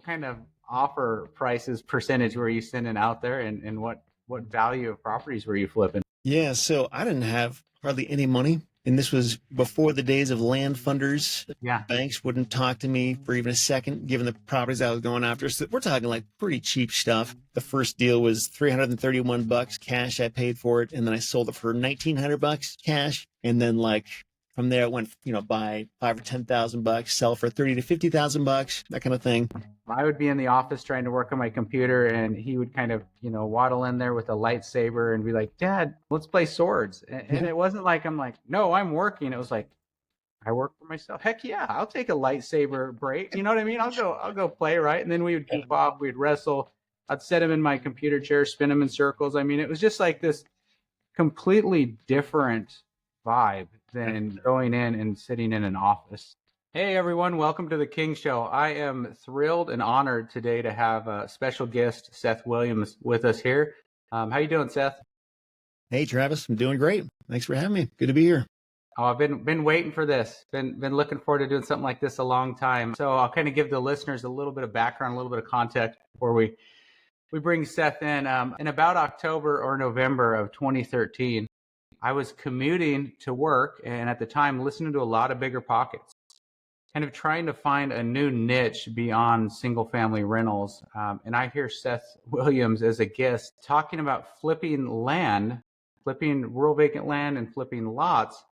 what kind of offer prices percentage were you sending out there, and what value of properties were you flipping? Yeah, so I didn't have hardly any money. And this was before the days of land funders. Yeah. Banks wouldn't talk to me for even a second, given the properties I was going after. So we're talking like pretty cheap stuff. The first deal was $331 cash. I paid for it. And then I sold it for $1,900 cash. And then like from there, it went, buy $5,000 or $10,000, sell for $30,000 to $50,000, that kind of thing. I would be in the office trying to work on my computer, and he would kind of, waddle in there with a lightsaber and be like, "Dad, let's play swords." And it wasn't like I'm like, "No, I'm working." It was like, I work for myself. Heck yeah, I'll take a lightsaber break. You know what I mean? I'll go play, right? And then we would goof off, we'd wrestle. I'd set him in my computer chair, spin him in circles. I mean, it was just like this completely different vibe than going in and sitting in an office. Hey everyone, welcome to the King Show. I am thrilled and honored today to have a special guest, Seth Williams, with us here. How you doing, Seth? Hey Travis, I'm doing great. Thanks for having me. Good to be here. Oh, I've been waiting for this. Been looking forward to doing something like this a long time. So I'll kind of give the listeners a little bit of background, a little bit of context before we bring Seth in. In about October or November of 2013, I was commuting to work, and at the time listening to a lot of Bigger Pockets, kind of trying to find a new niche beyond single family rentals. And I hear Seth Williams as a guest talking about flipping rural vacant land and flipping lots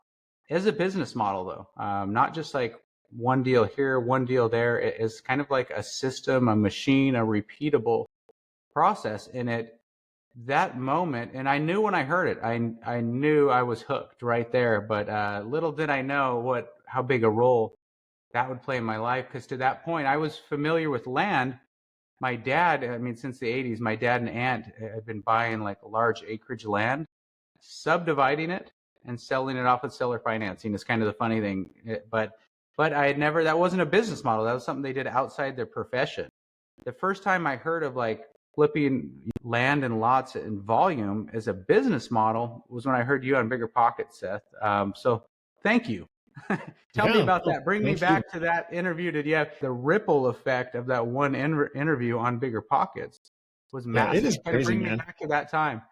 as a business model though. Not just like one deal here, one deal there. It is kind of like a system, a machine, a repeatable process in it. That moment, and I knew when I heard it, I knew I was hooked right there, but little did I know how big a role that would play in my life, because to that point I was familiar with land. My dad, since the 80s, my dad and aunt had been buying like large acreage land, subdividing it and selling it off with seller financing is kind of the funny thing. But I had never, that wasn't a business model. That was something they did outside their profession. The first time I heard of like flipping land and lots in volume as a business model was when I heard you on Bigger Pockets, Seth. So thank you. Tell me about that. Bring me back to that interview. Did you have the ripple effect of that one interview on Bigger Pockets? Was massive. It is crazy, bring man. me back to that time.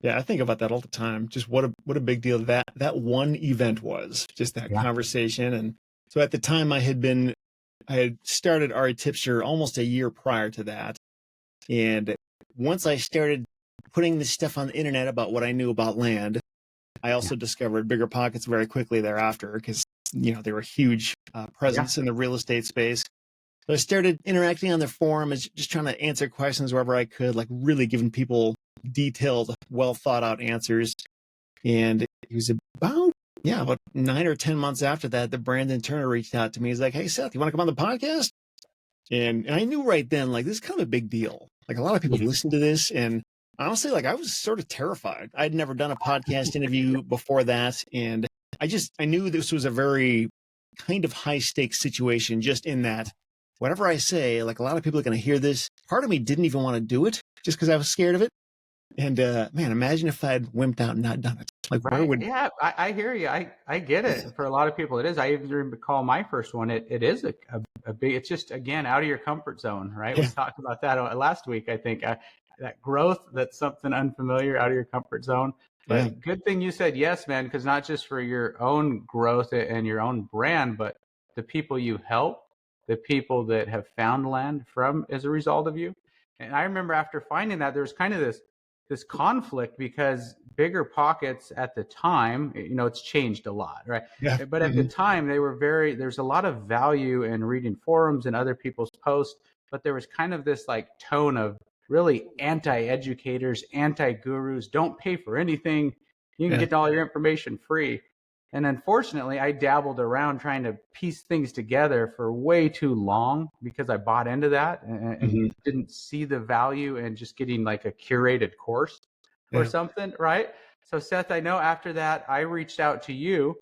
Yeah, I think about that all the time. Just what a big deal that one event was. Just that conversation. And so at the time I had started REtipster almost a year prior to that. And once I started putting this stuff on the internet about what I knew about land, I also discovered Bigger Pockets very quickly thereafter, because they were a huge presence in the real estate space. So I started interacting on their forum, just trying to answer questions wherever I could, like really giving people detailed, well thought out answers. And it was about 9 or 10 months after that, the Brandon Turner reached out to me. He's like, "Hey Seth, you want to come on the podcast?" And I knew right then, like, this is kind of a big deal. Like a lot of people listen to this, and honestly, like I was sort of terrified. I'd never done a podcast interview before that. And I knew this was a very kind of high stakes situation, just in that whatever I say, like a lot of people are going to hear this. Part of me didn't even want to do it just because I was scared of it. And man, imagine if I'd wimped out and not done it. Like, right. I hear you. I get it. For a lot of people, it is. I even recall my first one. It is a big, it's just, again, out of your comfort zone, right? We talked about that last week, I think. That growth, that's something unfamiliar, out of your comfort zone. But good thing you said yes, man, because not just for your own growth and your own brand, but the people you help, the people that have found land from as a result of you. And I remember after finding that, there was kind of this conflict, because Bigger Pockets at the time, it's changed a lot, right? Yeah. But at the time, there's a lot of value in reading forums and other people's posts, but there was kind of this like tone of really anti-educators, anti-gurus, don't pay for anything. You can get all your information free. And unfortunately, I dabbled around trying to piece things together for way too long, because I bought into that and didn't see the value in just getting like a curated course or something, right? So Seth, I know after that, I reached out to you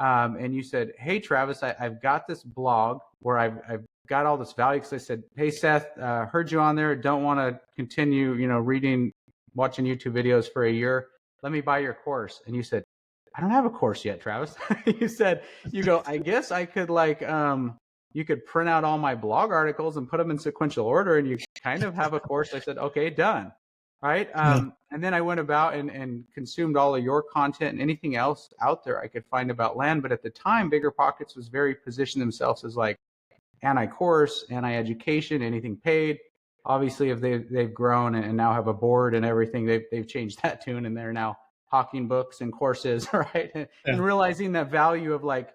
and you said, "Hey, Travis, I've got this blog where I've got all this value." Because I said, "Hey, Seth, heard you on there. Don't want to continue, watching YouTube videos for a year. Let me buy your course." And you said, "I don't have a course yet, Travis." You go, "I guess I could you could print out all my blog articles and put them in sequential order, and you kind of have a course. I said, okay, done. Right. Yeah. And then I went about and consumed all of your content and anything else out there I could find about land. But at the time, Bigger Pockets was very positioned themselves as like anti-course, anti-education, anything paid. Obviously, if they've grown and now have a board and everything, they've changed that tune, and they're now hawking books and courses, right? And realizing the value of like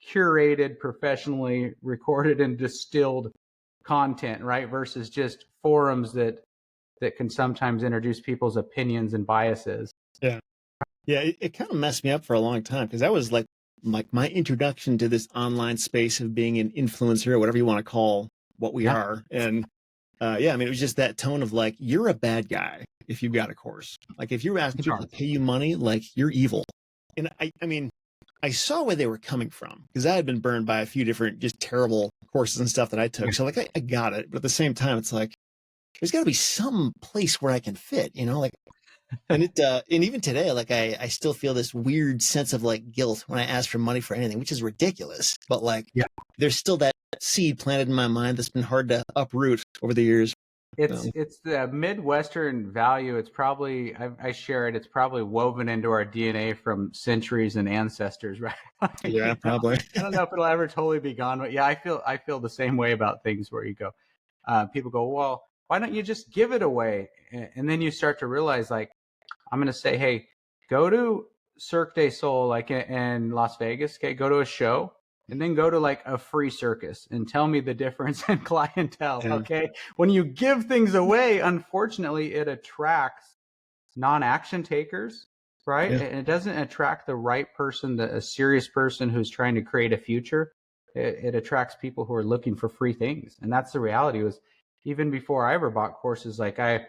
curated, professionally recorded and distilled content, right? Versus just forums that can sometimes introduce people's opinions and biases. Yeah. Yeah. It kind of messed me up for a long time, because that was like my introduction to this online space of being an influencer, or whatever you want to call what we are. And yeah, I mean, it was just that tone of like, you're a bad guy if you've got a course. Like, if you're asking people to pay you money, like, you're evil. And I mean, I saw where they were coming from, because I had been burned by a few different just terrible courses and stuff that I took. So like, I got it. But at the same time, it's like, there's got to be some place where I can fit, you know, like, and and even today, like, I still feel this weird sense of like guilt when I ask for money for anything, which is ridiculous. But like, there's still that seed planted in my mind that's been hard to uproot over the years. It's the Midwestern value. It's probably, I share it. It's probably woven into our DNA from centuries and ancestors, right? Yeah, probably. I don't know if it'll ever totally be gone, but yeah, I feel the same way about things where you go, people go, well, why don't you just give it away? And then you start to realize, like, I'm going to say, hey, go to Cirque du Soleil, like in Las Vegas. Okay, go to a show, and then go to like a free circus and tell me the difference in clientele. Okay, when you give things away, unfortunately, it attracts non-action takers, right? And it doesn't attract the right person, a serious person who's trying to create a future. It attracts people who are looking for free things, and that's the reality. Was even before I ever bought courses, like I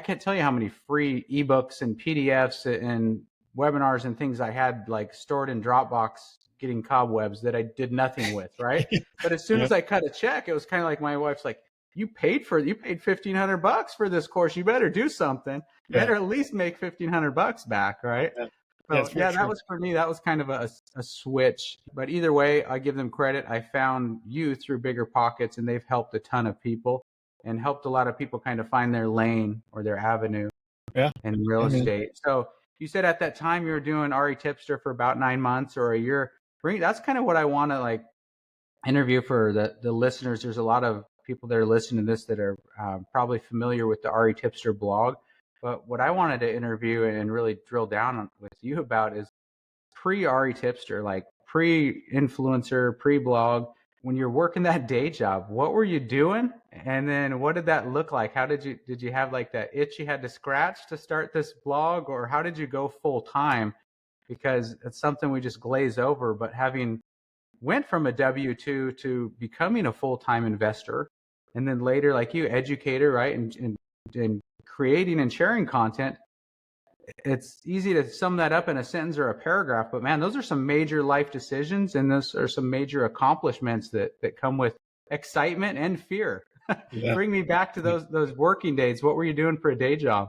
can't tell you how many free ebooks and PDFs and webinars and things I had like stored in Dropbox, getting cobwebs that I did nothing with, right? But as soon as I cut a check, it was kind of like my wife's like, you paid $1,500 for this course. You better do something. You better at least make $1,500 back, right? So that was for me. That was kind of a switch. But either way, I give them credit. I found you through Bigger Pockets, and they've helped a ton of people and helped a lot of people kind of find their lane or their avenue in real estate. So you said at that time you were doing REtipster for about 9 months or a year. That's kind of what I want to like interview for the listeners. There's a lot of people that are listening to this that are probably familiar with the REtipster blog. But what I wanted to interview and really drill down on with you about is pre-REtipster, like pre-influencer, pre-blog. When you're working that day job, what were you doing? And then what did that look like? How did you have like that itch you had to scratch to start this blog, or how did you go full time? Because it's something we just glaze over, but having went from a W-2 to becoming a full-time investor, and then later, like you, educator, right? And creating and sharing content, it's easy to sum that up in a sentence or a paragraph, but man, those are some major life decisions, and those are some major accomplishments that come with excitement and fear. Bring me back to those working days. What were you doing for a day job?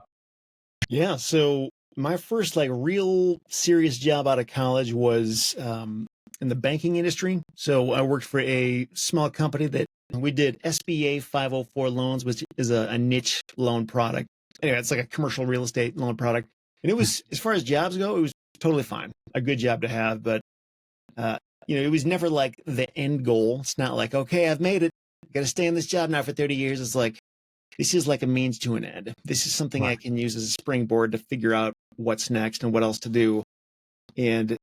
Yeah, so my first like real serious job out of college was in the banking industry. So I worked for a small company that we did SBA 504 loans, which is a niche loan product. Anyway, it's like a commercial real estate loan product. And it was, as far as jobs go, it was totally fine. A good job to have, but it was never like the end goal. It's not like, okay, I've made it. Got to stay in this job now for 30 years. It's like, this is like a means to an end. This is something I can use as a springboard to figure out what's next and what else to do. And,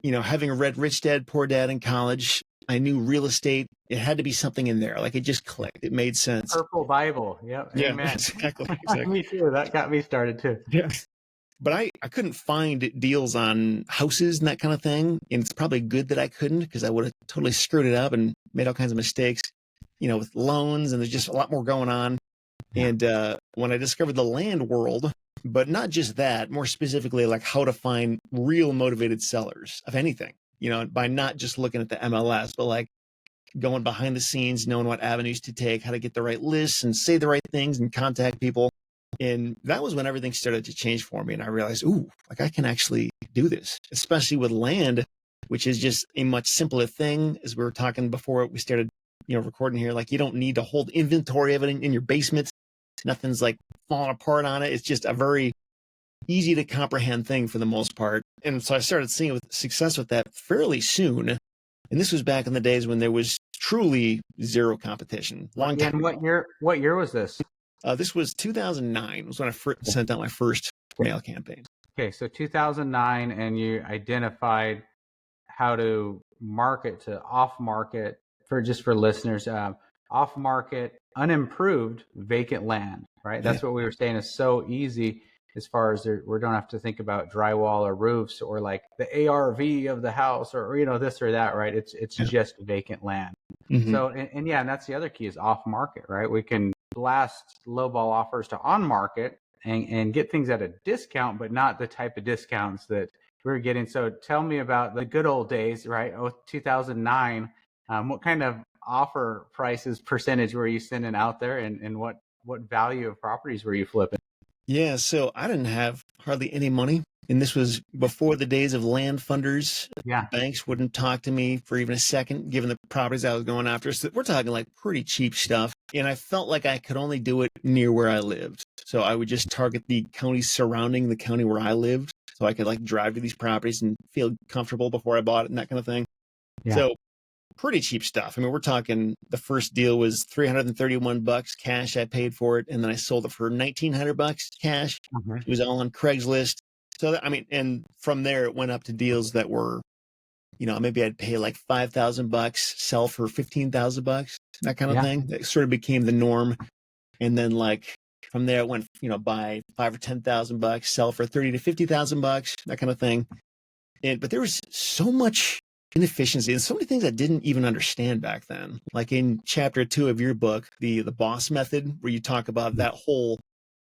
having read Rich Dad, Poor Dad in college, I knew real estate, it had to be something in there. Like, it just clicked. It made sense. Purple Bible. Yep. Yeah, amen. exactly. Me too. That got me started too. Yeah. But I couldn't find deals on houses and that kind of thing. And it's probably good that I couldn't, because I would have totally screwed it up and made all kinds of mistakes, with loans, and there's just a lot more going on. And when I discovered the land world, but not just that, more specifically, like how to find real motivated sellers of anything, by not just looking at the MLS, but like going behind the scenes, knowing what avenues to take, how to get the right lists and say the right things and contact people. And that was when everything started to change for me. And I realized, like I can actually do this, especially with land. which is just a much simpler thing. As we were talking before we started, recording here, like you don't need to hold inventory of it in your basement. Nothing's like falling apart on it. It's just a very easy to comprehend thing for the most part. And so I started seeing success with that fairly soon. And this was back in the days when there was truly zero competition. Long time. And what year was this? This was 2009 was when I sent out my first mail campaign. Okay, so 2009, and you identified how to market to off-market for listeners, off-market, unimproved, vacant land, right? That's what we were saying is so easy as far as we don't have to think about drywall or roofs or like the ARV of the house or this or that, right? It's just vacant land. Mm-hmm. So, and that's the other key is off-market, right? We can blast lowball offers to on-market and get things at a discount, but not the type of discounts that we're getting. So tell me about the good old days, right? 2009. What kind of offer prices percentage were you sending out there, and what value of properties were you flipping? Yeah, so I didn't have hardly any money, and this was before the days of land funders. Yeah. Banks wouldn't talk to me for even a second, given the properties I was going after. So we're talking like pretty cheap stuff, and I felt like I could only do it near where I lived. So I would just target the counties surrounding the county where I lived, so I could like drive to these properties and feel comfortable before I bought it and that kind of thing. Yeah. So pretty cheap stuff. I mean, we're talking the first deal was $331 cash I paid for it, and then I sold it for $1,900 cash. Mm-hmm. It was all on Craigslist. So and from there it went up to deals that were, maybe I'd pay like $5,000, sell for $15,000, that kind of thing. That sort of became the norm. And then like from there it went, buy $5,000 or $10,000, sell for $30,000 to $50,000, that kind of thing. But there was so much inefficiency and so many things I didn't even understand back then. Like in chapter 2 of your book, the boss method, where you talk about that whole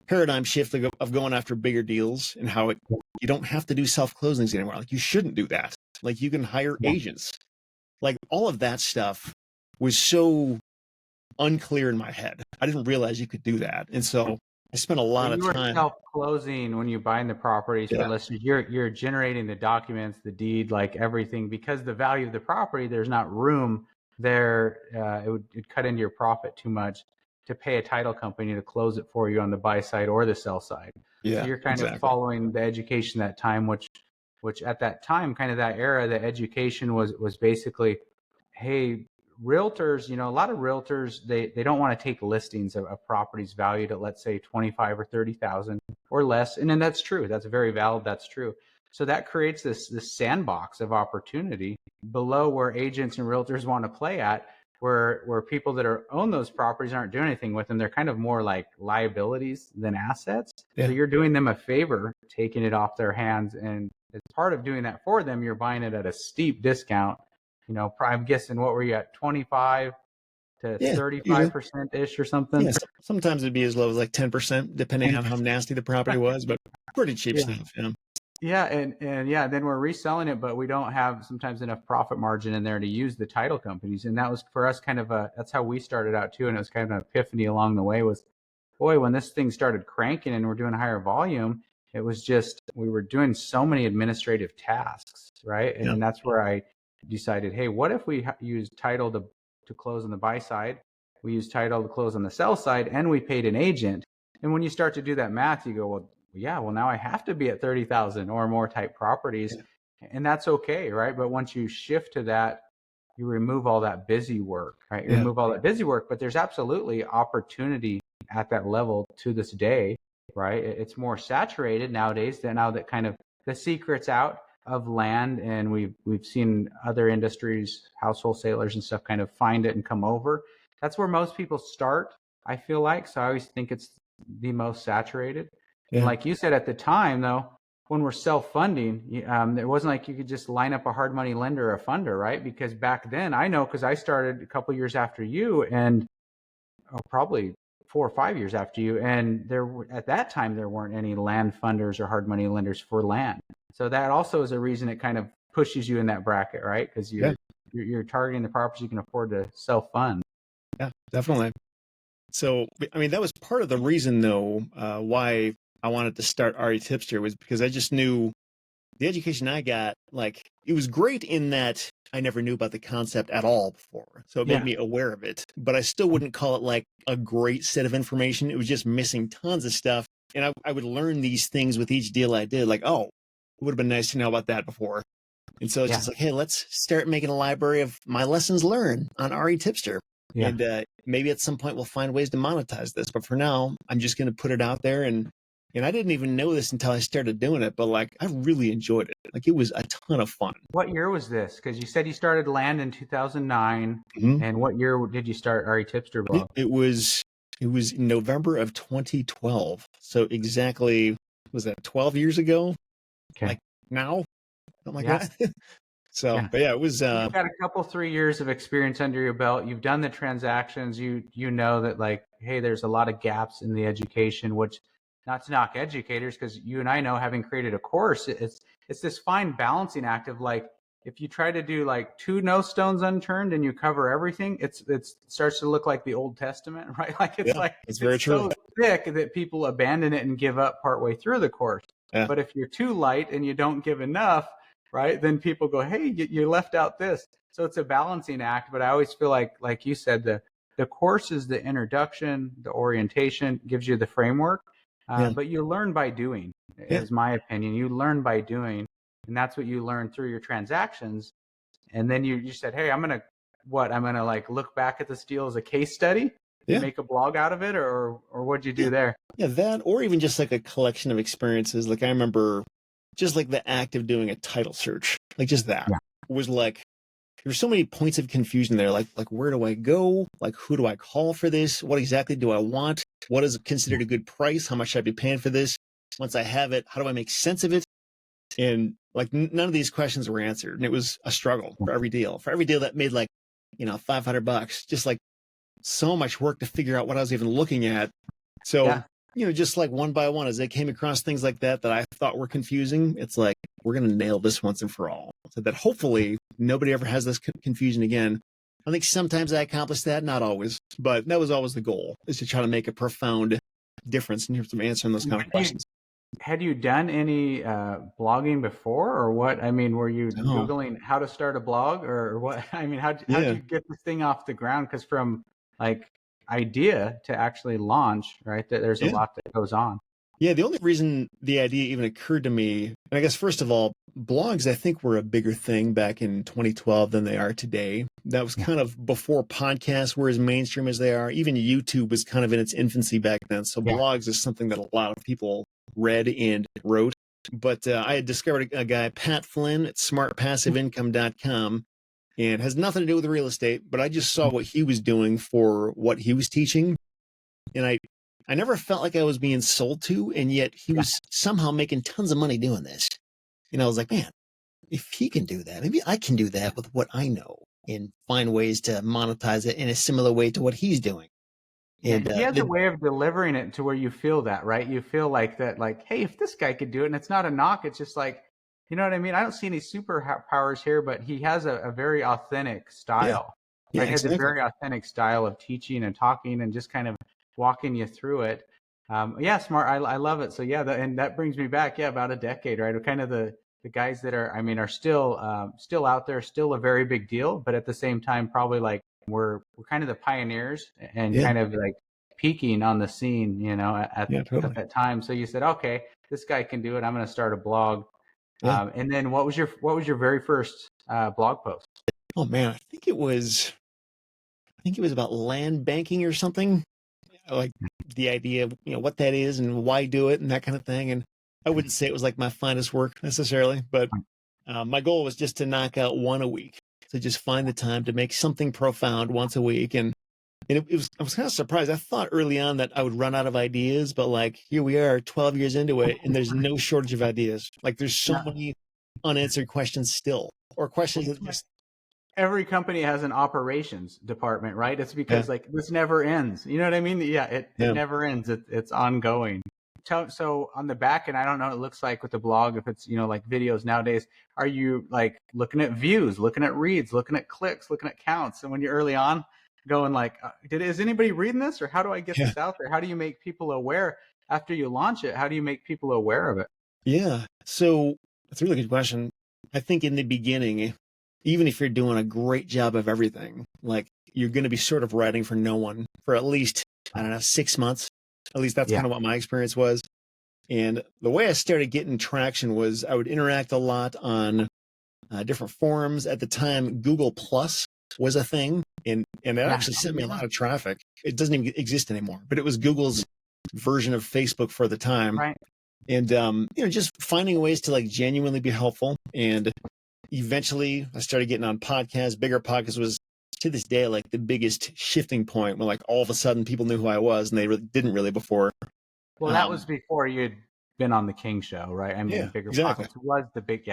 paradigm shift of going after bigger deals and how you don't have to do self-closings anymore. Like you shouldn't do that. Like you can hire agents. Like all of that stuff was so unclear in my head. I didn't realize you could do that. And so I spent a lot of time. You were self-closing when you're buying the properties for listeners. You're generating the documents, the deed, like everything, because the value of the property, there's not room there. It'd cut into your profit too much to pay a title company to close it for you on the buy side or the sell side. Yeah, so you're kind of following the education that time, which at that time, kind of that era, the education was basically, hey, realtors, a lot of realtors, they don't want to take listings of properties valued at, let's say, 25 or 30,000 or less. And then that's true. That's very valid. That's true. So that creates this sandbox of opportunity below where agents and realtors want to play at, where people that own those properties aren't doing anything with them. They're kind of more like liabilities than assets. Yeah. So you're doing them a favor, taking it off their hands. And as part of doing that for them, you're buying it at a steep discount. I'm guessing, what were you at, 25 to 35% ish or something? Yeah, sometimes it'd be as low as like 10%, depending on how nasty the property was, but pretty cheap stuff. Yeah, and then we're reselling it, but we don't have sometimes enough profit margin in there to use the title companies. And that was for us kind of that's how we started out too. And it was kind of an epiphany along the way was, boy, when this thing started cranking and we're doing higher volume, it was just, we were doing so many administrative tasks, right? And that's where I decided, hey, what if we use title to close on the buy side, we use title to close on the sell side, and we paid an agent? And when you start to do that math, you go, well, now I have to be at 30,000 or more type properties, and that's okay, right? But once you shift to that, you remove all that busy work, right? You remove all that busy work, but there's absolutely opportunity at that level to this day, right? It's more saturated nowadays. Now that kind of the secret's out of land, and we've seen other industries, house wholesalers and stuff, kind of find it and come over. That's where most people start, I feel like. So I always think it's the most saturated. And like you said, at the time though, when we're self-funding, it wasn't like you could just line up a hard money lender or a funder, right? Because back then, I know, because I started a couple years after you, and probably 4 or 5 years after you, and at that time there weren't any land funders or hard money lenders for land. So that also is a reason it kind of pushes you in that bracket, right? Because you're targeting the properties you can afford to self-fund. Yeah, definitely. So, I mean, that was part of the reason, though, why I wanted to start REtipster, was because I just knew the education I got, like, it was great in that I never knew about the concept at all before. So it made Yeah. me aware of it, but I still wouldn't call it like a great set of information. It was just missing tons of stuff. And I would learn these things with each deal I did, like, oh, it would have been nice to know about that before. And so it's just like, hey, let's start making a library of my lessons learned on REtipster. Yeah. And maybe at some point we'll find ways to monetize this. But for now, I'm just going to put it out there. And I didn't even know this until I started doing it. But like, I really enjoyed it. Like, it was a ton of fun. What year was this? Because you said you started Land in 2009. Mm-hmm. And what year did you start REtipster blog? It was November of 2012. So exactly, was that 12 years ago? Okay. Like now? Something like Yeah. that. So, but yeah, it was. You've got a couple, 3 years of experience under your belt. You've done the transactions. You know that, like, hey, there's a lot of gaps in the education, which, not to knock educators, because you and I know, having created a course, it's this fine balancing act of, like, if you try to do like 2 no stones unturned and you cover everything, it starts to look like the Old Testament, right? Like, it's very true. So thick that people abandon it and give up partway through the course. Yeah. But if you're too light and you don't give enough, right, then people go, hey, you left out this. So it's a balancing act. But I always feel like you said, the course is the introduction, the orientation, gives you the framework. But you learn by doing, is my opinion. You learn by doing. And that's what you learn through your transactions. And then you said, hey, I'm going to like look back at this deal as a case study, make a blog out of it, or what'd you do there? Yeah, that, or even just like a collection of experiences. Like, I remember just like the act of doing a title search, like just that was like, there's so many points of confusion there. Like where do I go? Like, who do I call for this? What exactly do I want? What is considered a good price? How much should I be paying for this? Once I have it, how do I make sense of it? And like, none of these questions were answered. And it was a struggle for every deal that made like, $500, just like so much work to figure out what I was even looking at. So, just like one by one, as I came across things like that I thought were confusing, it's like, we're going to nail this once and for all, so that hopefully nobody ever has this confusion again. I think sometimes I accomplished that, not always, but that was always the goal, is to try to make a profound difference in terms of answering those kind of questions. Had you done any blogging before, or what? I mean, were you Googling how to start a blog, or what? I mean, how'd you get this thing off the ground? Because from like idea to actually launch, right, there's a lot that goes on. Yeah, the only reason the idea even occurred to me, and I guess first of all, blogs I think were a bigger thing back in 2012 than they are today. That was kind of before podcasts were as mainstream as they are. Even YouTube was kind of in its infancy back then. So blogs is something that a lot of people read and wrote. But I had discovered a guy, Pat Flynn, at smartpassiveincome.com, and has nothing to do with real estate, but I just saw what he was doing for what he was teaching. And I never felt like I was being sold to, and yet he was somehow making tons of money doing this. And I was like, man, if he can do that, maybe I can do that with what I know and find ways to monetize it in a similar way to what he's doing. And he has a way of delivering it to where you feel that, right? You feel like that, like, hey, if this guy could do it, and it's not a knock, it's just like, you know what I mean? I don't see any superpowers here, but he has a very authentic style. He has a very authentic style of teaching and talking and just kind of walking you through it. Smart. I love it. So and that brings me back, about a decade, right? Kind of the guys that are still out there, still a very big deal, but at the same time, probably like we're kind of the pioneers and kind of like peaking on the scene, at that time. So you said, okay, this guy can do it. I'm going to start a blog. And then what was your very first blog post? Oh man, I think it was about land banking or something. Like the idea of, what that is and why do it and that kind of thing. And I wouldn't say it was like my finest work necessarily, but my goal was just to knock out one a week. To just find the time to make something profound once a week. And I was kind of surprised. I thought early on that I would run out of ideas, but like here we are 12 years into it and there's no shortage of ideas. Like there's so many unanswered questions still, or questions that just... Every company has an operations department, right? It's because like this never ends. You know what I mean? It never ends. It's ongoing. So on the back end, I don't know what it looks like with the blog, if it's, like videos nowadays, are you like looking at views, looking at reads, looking at clicks, looking at counts? And when you're early on going like, is anybody reading this, or how do I get this out there? How do you make people aware after you launch it? How do you make people aware of it? Yeah. So That's a really good question. I think in the beginning, even if you're doing a great job of everything, like you're going to be sort of writing for no one for at least, I don't know, 6 months. At least that's Yeah. kind of what my experience was. And the way I started getting traction was I would interact a lot on different forums. At the time, Google Plus was a thing, and that actually sent me a lot of traffic. It doesn't even exist anymore, but it was Google's version of Facebook for the time. Right. And just finding ways to like genuinely be helpful. And eventually I started getting on podcasts. Bigger podcasts was to this day like the biggest shifting point when like all of a sudden people knew who I was and they didn't really before. Well, that was before you'd been on the King Show, right? I mean, Bigger Pockets was the big,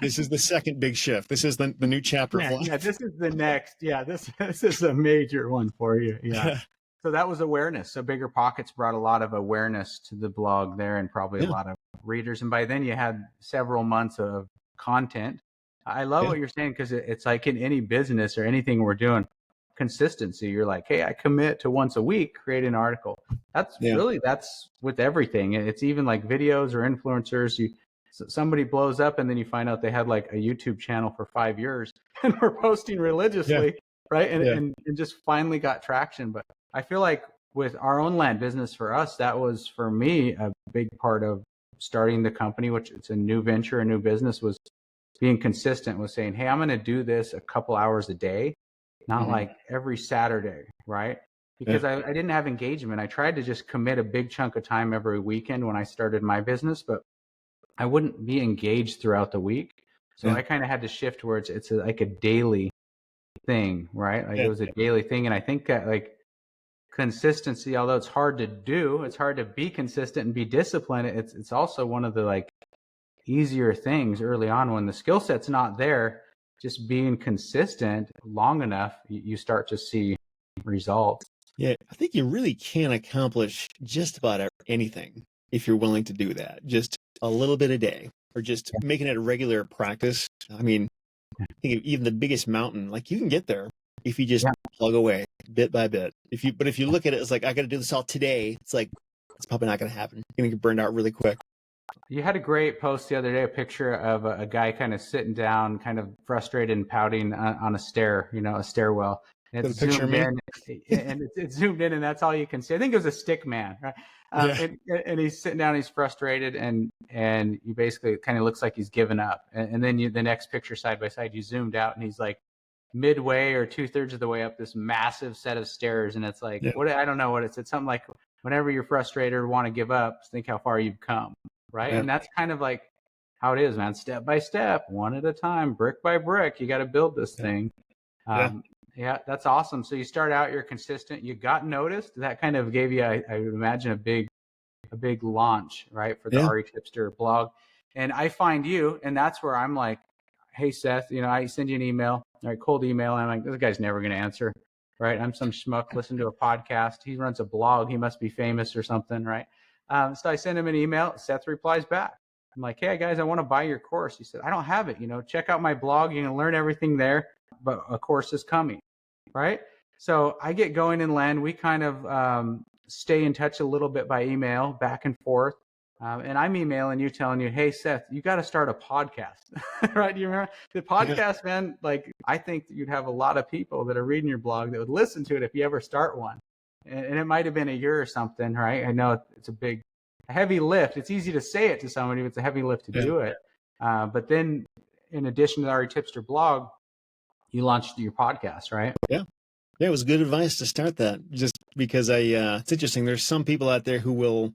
This is the second big shift. This is the new chapter of life. Yeah, this is the next. Yeah, this is a major one for you. Yeah. So that was awareness. So Bigger Pockets brought a lot of awareness to the blog there, and probably a lot of readers. And by then you had several months of content. I love what you're saying, because it's like in any business or anything we're doing, consistency. You're like, hey, I commit to once a week create an article. That's with everything. It's even like videos or influencers. Somebody blows up and then you find out they had like a YouTube channel for 5 years and we're posting religiously, right? And just finally got traction. But I feel like with our own land business, for us, that was for me a big part of starting the company, which it's a new venture, a new business, was being consistent with saying, hey, I'm going to do this a couple hours a day. Not like every Saturday, right? Because I didn't have engagement. I tried to just commit a big chunk of time every weekend when I started my business, but I wouldn't be engaged throughout the week. So I kind of had to shift where it's like a daily thing, right? Like it was a daily thing. And I think that like consistency, although it's hard to do, it's hard to be consistent and be disciplined. It's also one of the like easier things early on when the skill set's not there. Just being consistent long enough, you start to see results. Yeah, I think you really can accomplish just about anything if you're willing to do that. Just a little bit a day, or just making it a regular practice. I mean, I think even the biggest mountain, like you can get there if you just plug away bit by bit. But if you look at it as like, I got to do this all today, it's like, it's probably not going to happen. You're going to get burned out really quick. You had a great post the other day, a picture of a guy kind of sitting down, kind of frustrated and pouting on a stairwell. And it's zoomed in, and it's zoomed in, and that's all you can see. I think it was a stick man, right? And he's sitting down, he's frustrated, and he basically kind of looks like he's given up. And then the next picture side by side, you zoomed out, and he's like midway or 2/3 of the way up this massive set of stairs, and it's like I don't know what it said. Something like, whenever you're frustrated or want to give up, think how far you've come. Right. And that's kind of like how it is, man. Step by step, one at a time, brick by brick. You got to build this thing. That's awesome. So you start out, you're consistent. You got noticed. That kind of gave you, I would imagine, a big launch, right, for the REtipster blog. And I find you, and that's where I'm like, hey, Seth, I send you an email, right, cold email. And I'm like, this guy's never going to answer, right? I'm some schmuck, listen to a podcast. He runs a blog. He must be famous or something, right? So I send him an email. Seth replies back. I'm like, hey, guys, I want to buy your course. He said, I don't have it. Check out my blog. You can learn everything there, but a course is coming, right? So I get going in land. We kind of stay in touch a little bit by email, back and forth. And I'm emailing you, telling you, hey, Seth, you got to start a podcast, right? Do you remember the podcast, man? Like, I think that you'd have a lot of people that are reading your blog that would listen to it if you ever start one. And it might have been a year or something, right? I know it's a heavy lift. It's easy to say it to somebody, but it's a heavy lift to do it. But then in addition to the REtipster blog, you launched your podcast, right? Yeah, it was good advice to start that, just because it's interesting. There's some people out there who will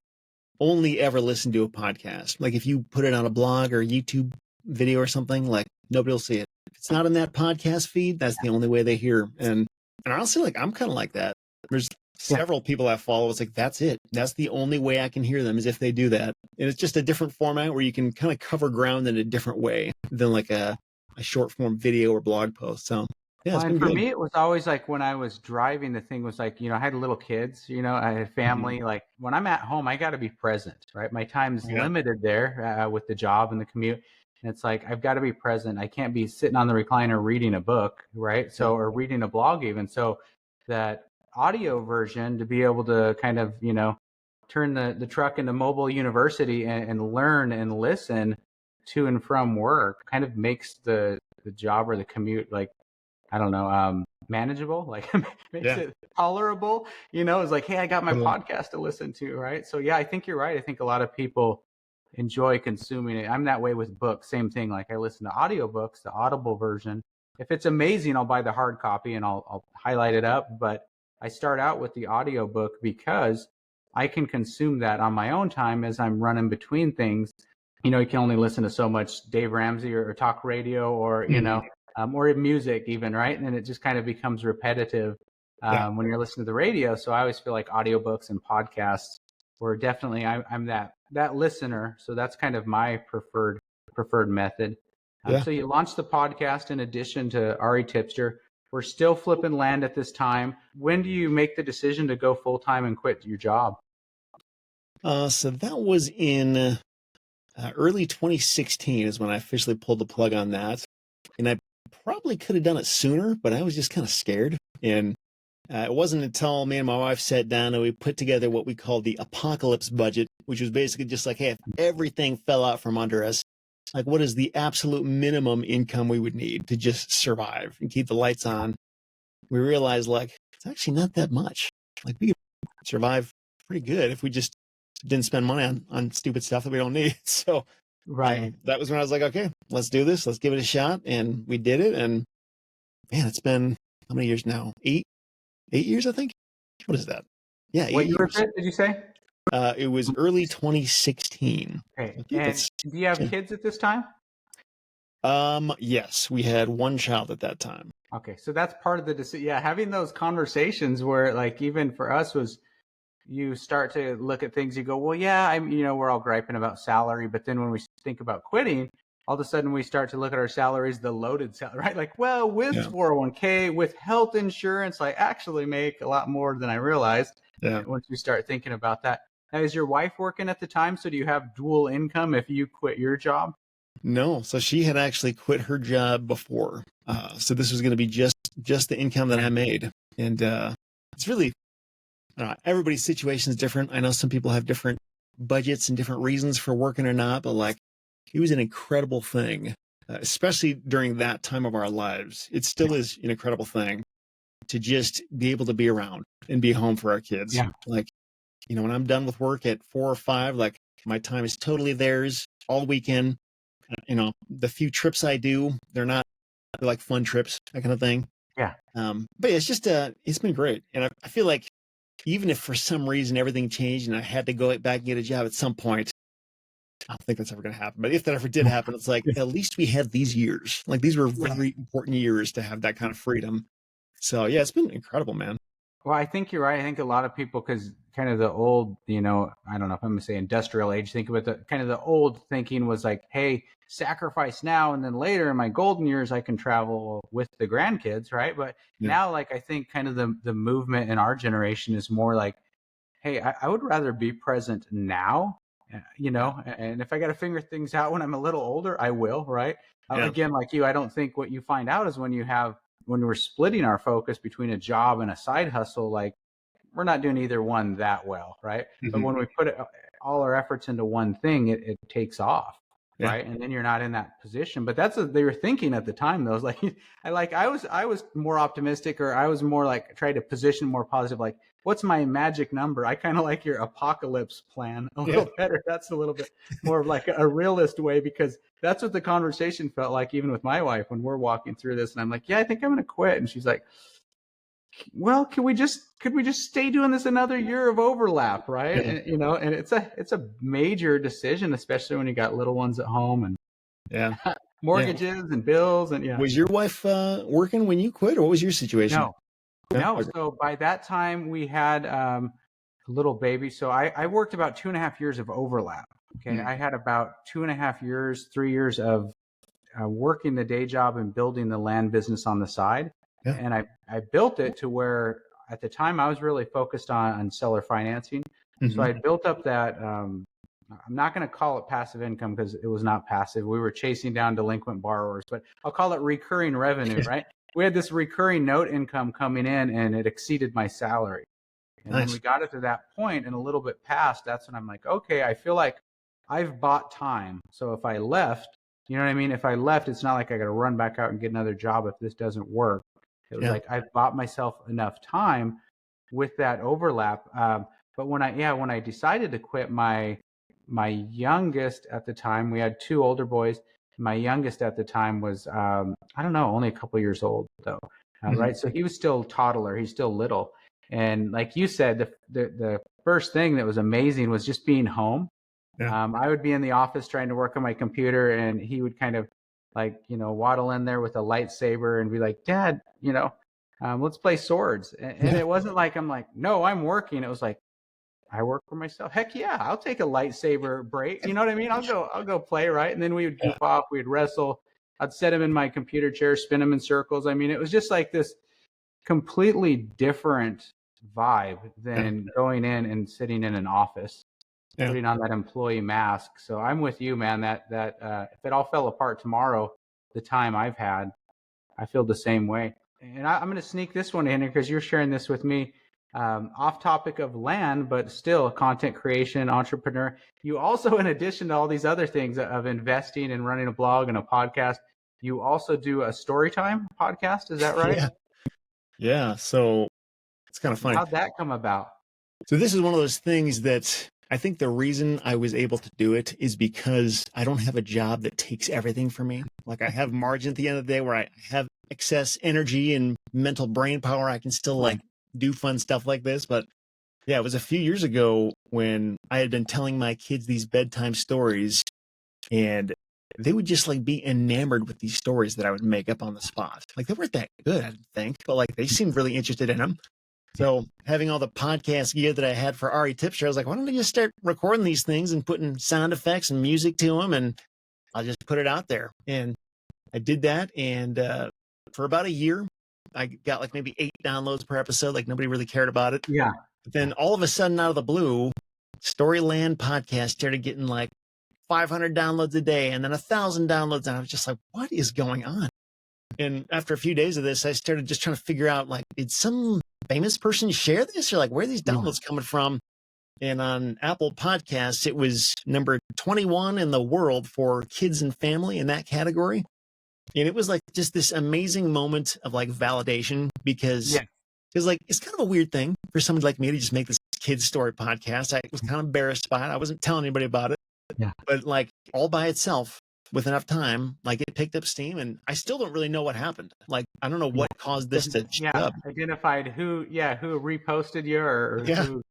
only ever listen to a podcast. Like if you put it on a blog or a YouTube video or something, like nobody will see it. If it's not in that podcast feed, that's the only way they hear. And honestly, like I'm kind of like that. There's several people I follow. It's like, that's it. That's the only way I can hear them, is if they do that. And it's just a different format where you can kind of cover ground in a different way than like a short form video or blog post. So and for me, it was always like when I was driving, the thing was like, I had little kids, I had family. Like when I'm at home, I got to be present, right? My time's limited there with the job and the commute. And it's like, I've got to be present. I can't be sitting on the recliner reading a book, right? So, or reading a blog even. So that audio version, to be able to kind of, turn the truck into mobile university and learn and listen to and from work kind of makes the job or the commute, like, I don't know, manageable, like makes Yeah. it tolerable, it's like, hey, I got my Totally. podcast to listen to, right? So yeah, I think you're right. I think a lot of people enjoy consuming it. I'm that way with books, same thing. Like, I listen to audiobooks, the Audible version. If it's amazing, I'll buy the hard copy and I'll highlight it up. But I start out with the audiobook because I can consume that on my own time as I'm running between things. You can only listen to so much Dave Ramsey or talk radio or, or music even, right? And it just kind of becomes repetitive when you're listening to the radio. So I always feel like audiobooks and podcasts were definitely, I'm that listener. So that's kind of my preferred method. So you launched the podcast in addition to REtipster. We're still flipping land at this time. When do you make the decision to go full time and quit your job? So that was in early 2016 is when I officially pulled the plug on that. And I probably could have done it sooner, but I was just kind of scared. And it wasn't until me and my wife sat down and we put together what we called the apocalypse budget, which was basically just like, hey, if everything fell out from under us, like, what is the absolute minimum income we would need to just survive and keep the lights on? We realized, like, it's actually not that much. Like, we could survive pretty good if we just didn't spend money on stupid stuff that we don't need. So Right. that was when I was like, okay, let's do this. Let's give it a shot. And we did it. And man, it's been how many years now? 8 years, I think. What is that? Yeah. What year was it, did you say? It was early 2016. Okay. And do you have kids at this time? Yes, we had one child at that time. Okay. So that's part of the decision. Yeah. Having those conversations where, like, even for us was, you start to look at things, you go, well, yeah, we're all griping about salary. But then when we think about quitting, all of a sudden we start to look at our salaries, the loaded salary, right? Like, well, with 401k, with health insurance, I actually make a lot more than I realized. Yeah. Once we start thinking about that. Now, is your wife working at the time? So do you have dual income if you quit your job? No. So she had actually quit her job before. So this was going to be just the income that I made. And it's really, everybody's situation is different. I know some people have different budgets and different reasons for working or not, but like, it was an incredible thing, especially during that time of our lives. It still is an incredible thing to just be able to be around and be home for our kids. Yeah. Like, when I'm done with work at 4 or 5, like, my time is totally theirs all weekend. The few trips I do, they're like fun trips, that kind of thing. Yeah. But it's just, it's been great. And I feel like even if for some reason everything changed and I had to go back and get a job at some point, I don't think that's ever going to happen. But if that ever did happen, it's like, at least we had these years. Like, these were very important years to have that kind of freedom. So yeah, it's been incredible, man. Well, I think you're right. I think a lot of people, because kind of the old, I don't know if I'm going to say industrial age, think about the kind of the old thinking was like, hey, sacrifice now. And then later in my golden years, I can travel with the grandkids. Right. But now, like, I think kind of the movement in our generation is more like, hey, I would rather be present now, and if I got to figure things out when I'm a little older, I will. Right. Again, like you, I don't think what you find out is when we're splitting our focus between a job and a side hustle, like, we're not doing either one that well, right? Mm-hmm. But when we put all our efforts into one thing, it takes off, right? And then you're not in that position. But that's what they were thinking at the time, though. Like, I was more optimistic, or I was more like trying to position more positive. Like, what's my magic number? I kind of like your apocalypse plan a little better. That's a little bit more like a realist way, because that's what the conversation felt like, even with my wife, when we're walking through this. And I'm like, yeah, I think I'm going to quit. And she's like, well, could we just stay doing this another year of overlap, right? And, and it's a major decision, especially when you got little ones at home and mortgages and bills and Was your wife working when you quit, or what was your situation? No. So by that time we had a little baby. So I worked about 2.5 years of overlap. Okay, I had about 2.5 years, 3 years of working the day job and building the land business on the side. And I built it to where at the time I was really focused on seller financing. So I built up that, I'm not going to call it passive income because it was not passive. We were chasing down delinquent borrowers, but I'll call it recurring revenue, right? We had this recurring note income coming in and it exceeded my salary. And when we got it to that point and a little bit past, that's when I'm like, okay, I feel like I've bought time. So if I left, you know what I mean? If I left, it's not like I got to run back out and get another job if this doesn't work. It was Yeah. like I've bought myself enough time with that overlap. But when I decided to quit, my youngest at the time, we had two older boys. My youngest at the time was I don't know, only a couple years old though, right? So he was still toddler. He's still little. And like you said, the first thing that was amazing was just being home. Yeah. I would be in the office trying to work on my computer, and he would kind of like, waddle in there with a lightsaber and be like, Dad, let's play swords. And it wasn't like, I'm like, no, I'm working. It was like, I work for myself. Heck yeah, I'll take a lightsaber break. You know what I mean? I'll go play, right? And then we would goof off, we'd wrestle. I'd set him in my computer chair, spin him in circles. I mean, it was just like this completely different vibe than going in and sitting in an office, putting on that employee mask. So I'm with you, man, that if it all fell apart tomorrow, the time I've had, I feel the same way. And I'm going to sneak this one in here because you're sharing this with me. Off topic of land, but still content creation, entrepreneur. You also, in addition to all these other things of investing and running a blog and a podcast, you also do a Storytime podcast. Is that right? Yeah. So it's kind of funny. How'd that come about? So this is one of those things that I think the reason I was able to do it is because I don't have a job that takes everything from me. Like I have margin at the end of the day where I have excess energy and mental brain power. I can still like do fun stuff like this. But yeah, it was a few years ago when I had been telling my kids these bedtime stories, and they would just like be enamored with these stories that I would make up on the spot. Like they weren't that good, I didn't think, but like they seemed really interested in them. So having all the podcast gear that I had for REtipster, I was like, why don't I just start recording these things and putting sound effects and music to them, and I'll just put it out there. And I did that, and for about a year, I got like maybe 8 downloads per episode. Like nobody really cared about it. Yeah. But then all of a sudden, out of the blue, Storyland Podcast started getting like 500 downloads a day, and then 1,000 downloads. And I was just like, what is going on? And after a few days of this, I started just trying to figure out, like, did some famous person share this, or like, where are these downloads coming from? And on Apple Podcasts, it was number 21 in the world for kids and family in that category. And it was like just this amazing moment of like validation because like, it's kind of a weird thing for somebody like me to just make this kids story podcast. I was kind of embarrassed by it. I wasn't telling anybody about it, but like all by itself with enough time, like it picked up steam, and I still don't really know what happened. Like, I don't know what caused this to shoot up. Identified who reposted you or who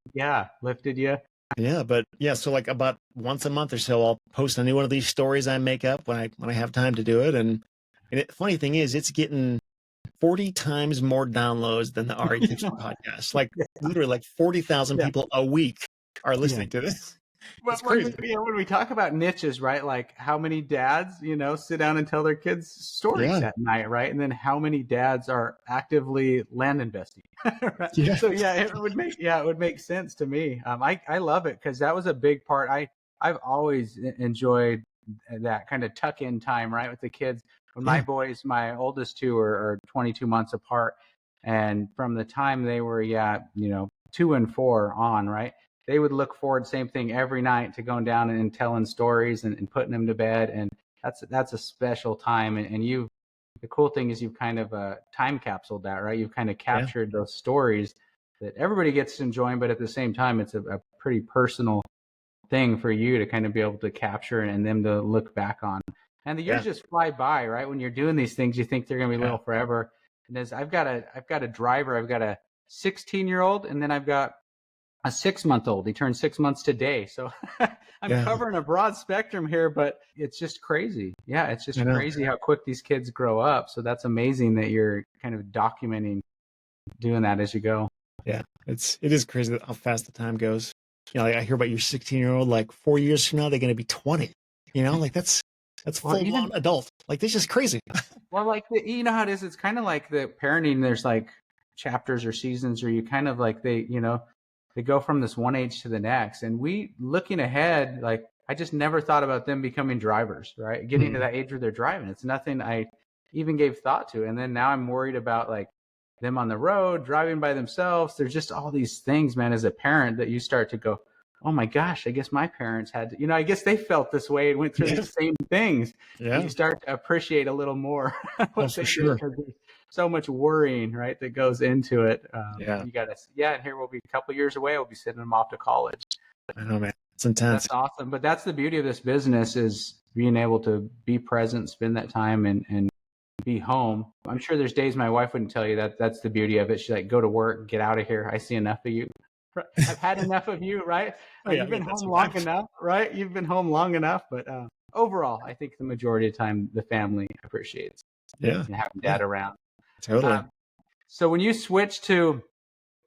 lifted you. Yeah, but so like about once a month or so, I'll post a new one of these stories I make up when I have time to do it. And funny thing is, it's getting 40 times more downloads than the REtipster podcast. Like literally like 40,000 people a week are listening to this. It's crazy. When we talk about niches, right? Like how many dads, sit down and tell their kids stories at night, right? And then how many dads are actively land investing, right? So it would make sense to me. I love it because that was a big part. I've always enjoyed that kind of tuck in time, right, with the kids. When my boys, my oldest two are 22 months apart, and from the time they were 2 and 4 on, right, they would look forward, same thing, every night to going down and telling stories and putting them to bed. And that's a special time. And the cool thing is you've kind of time capsuled that, right? You've kind of captured those stories that everybody gets to enjoy, but at the same time, it's a pretty personal thing for you to kind of be able to capture and them to look back on. And the years just fly by, right? When you're doing these things, you think they're going to be little forever. And as I've got a driver, I've got a 16-year-old, and then I've got a 6-month-old. He turned 6 months today. So I'm covering a broad spectrum here, but it's just crazy. Yeah, it's just crazy how quick these kids grow up. So that's amazing that you're kind of documenting doing that as you go. Yeah, it is crazy how fast the time goes. Like I hear about your 16-year-old, like 4 years from now, they're going to be 20. Like that's full-blown adult. Like, this is crazy. Well, like, you know how it is? It's kind of like the parenting. There's like chapters or seasons where you kind of like, they go from this one age to the next. And looking ahead, like, I just never thought about them becoming drivers, right? Getting to that age where they're driving. It's nothing I even gave thought to. And then now I'm worried about like them on the road, driving by themselves. There's just all these things, man, as a parent that you start to go, oh my gosh, I guess my parents had to, I guess they felt this way and went through these same things. And you start to appreciate a little more Oh, what for they did, sure. because there's so much worrying, right, that goes into it. Yeah. You got to, and here we'll be a couple years away. We'll be sending them off to college. I know, man. It's intense. That's awesome. But that's the beauty of this business, is being able to be present, spend that time, and be home. I'm sure there's days my wife wouldn't tell you that. That's the beauty of it. She's like, go to work, get out of here. I see enough of you. I've had enough of you, right? You've been home long enough, right? You've been home long enough. But overall, I think the majority of the time the family appreciates having dad around. Totally. So when you switch to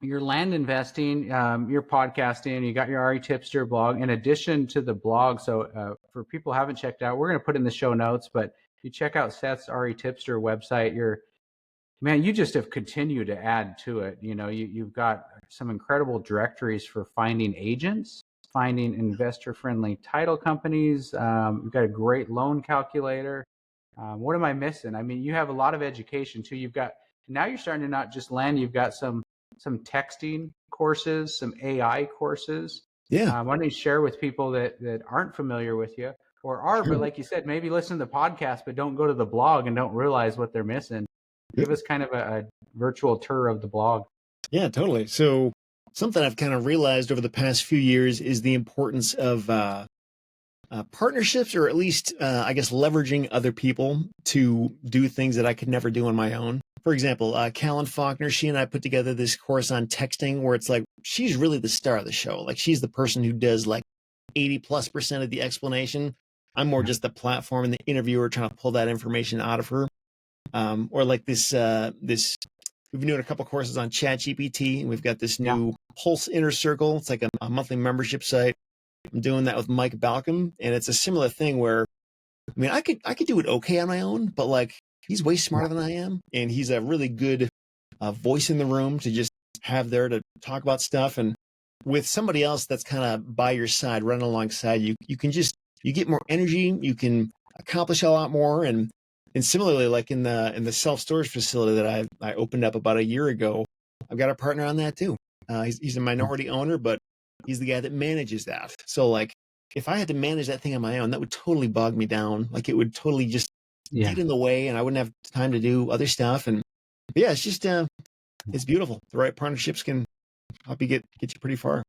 your land investing, your podcasting, you got your REtipster blog, in addition to the blog. So for people who haven't checked out, we're going to put in the show notes, but you check out Seth's REtipster website. You just have continued to add to it. You've got some incredible directories for finding agents, finding investor-friendly title companies. You've got a great loan calculator. What am I missing? I mean, you have a lot of education too. Now you're starting to not just land, you've got some texting courses, some AI courses. Yeah. Why don't you share with people that aren't familiar with you, or are, but like you said, maybe listen to the podcast, but don't go to the blog and don't realize what they're missing. Give us kind of a virtual tour of the blog. Yeah, totally. So something I've kind of realized over the past few years is the importance of partnerships, or at least, I guess, leveraging other people to do things that I could never do on my own. For example, Callan Faulkner, she and I put together this course on texting, where it's like, she's really the star of the show. Like, she's the person who does like 80+% of the explanation. I'm more just the platform and the interviewer trying to pull that information out of her. Or like this, we've been doing a couple courses on ChatGPT, and we've got this new Pulse Inner Circle. It's like a monthly membership site. I'm doing that with Mike Balcom, and it's a similar thing where, I mean, I could do it okay on my own, but like, he's way smarter than I am, and he's a really good voice in the room to just have there to talk about stuff. And with somebody else that's kind of by your side, running alongside you, you get more energy, you can accomplish a lot more. And similarly, like in the self-storage facility that I opened up about a year ago, I've got a partner on that too. He's a minority owner, but he's the guy that manages that. So like, if I had to manage that thing on my own, that would totally bog me down. Like, it would totally just get in the way, and I wouldn't have time to do other stuff. And it's just, it's beautiful. The right partnerships can help you get you pretty far.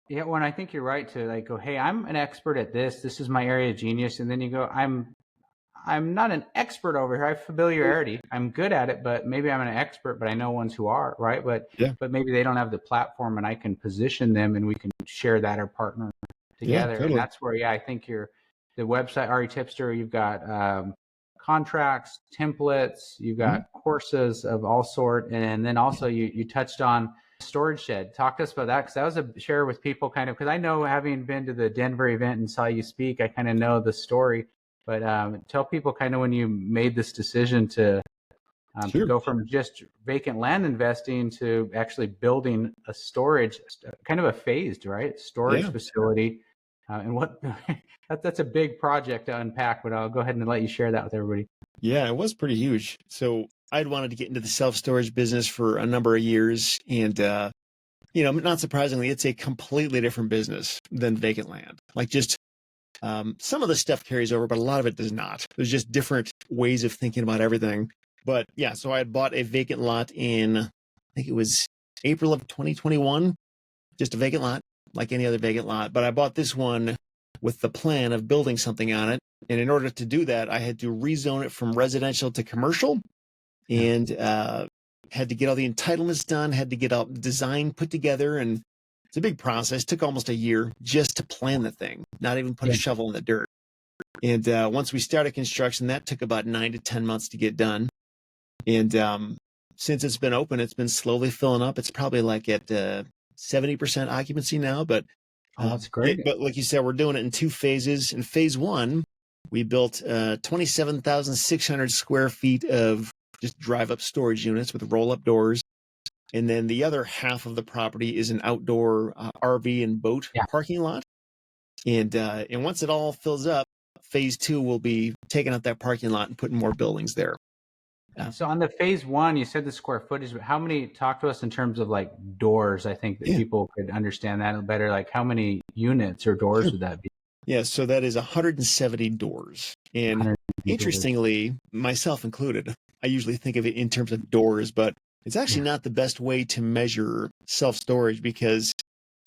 Yeah, well, I think you're right to like go, hey, I'm an expert at this. This is my area of genius. And then you go, I'm not an expert over here. I have familiarity. I'm good at it, but maybe I'm an expert, but I know ones who are, right? But maybe they don't have the platform, and I can position them, and we can share that or partner together. Totally. And that's where, I think the website, REtipster, you've got contracts, templates, you've got courses of all sort. And then also you touched on Storage Shed. Talk to us about that, because that was a share with people kind of, because I know, having been to the Denver event and saw you speak, I kind of know the story. But tell people kind of when you made this decision to go from just vacant land investing to actually building a storage, kind of a phased, right, storage facility. And what that's a big project to unpack, but I'll go ahead and let you share that with everybody. Yeah, it was pretty huge. So I'd wanted to get into the self-storage business for a number of years. And, not surprisingly, it's a completely different business than vacant land. Like, just some of the stuff carries over, but a lot of it does not. There's just different ways of thinking about everything. But yeah, so I had bought a vacant lot in, I think it was April of 2021, just a vacant lot, like any other vacant lot. But I bought this one with the plan of building something on it. And in order to do that, I had to rezone it from residential to commercial, and had to get all the entitlements done, had to get all the design put together. And it's a big process. It took almost a year just to plan the thing, not even put a shovel in the dirt. And once we started construction, that took about 9 to 10 months to get done. And since it's been open, it's been slowly filling up. It's probably like at 70% occupancy now, but that's great. But like you said, we're doing it in 2 phases. In phase 1, we built 27,600 square feet of just drive-up storage units with roll-up doors. And then the other half of the property is an outdoor RV and boat parking lot. And once it all fills up, phase 2 will be taking out that parking lot and putting more buildings there. So on the phase one, you said the square footage, but how many, talk to us in terms of like doors? I think that people could understand that better. Like how many units or doors would that be? Yeah, so that is 170 doors. And interestingly, myself included, I usually think of it in terms of doors, but it's actually not the best way to measure self-storage, because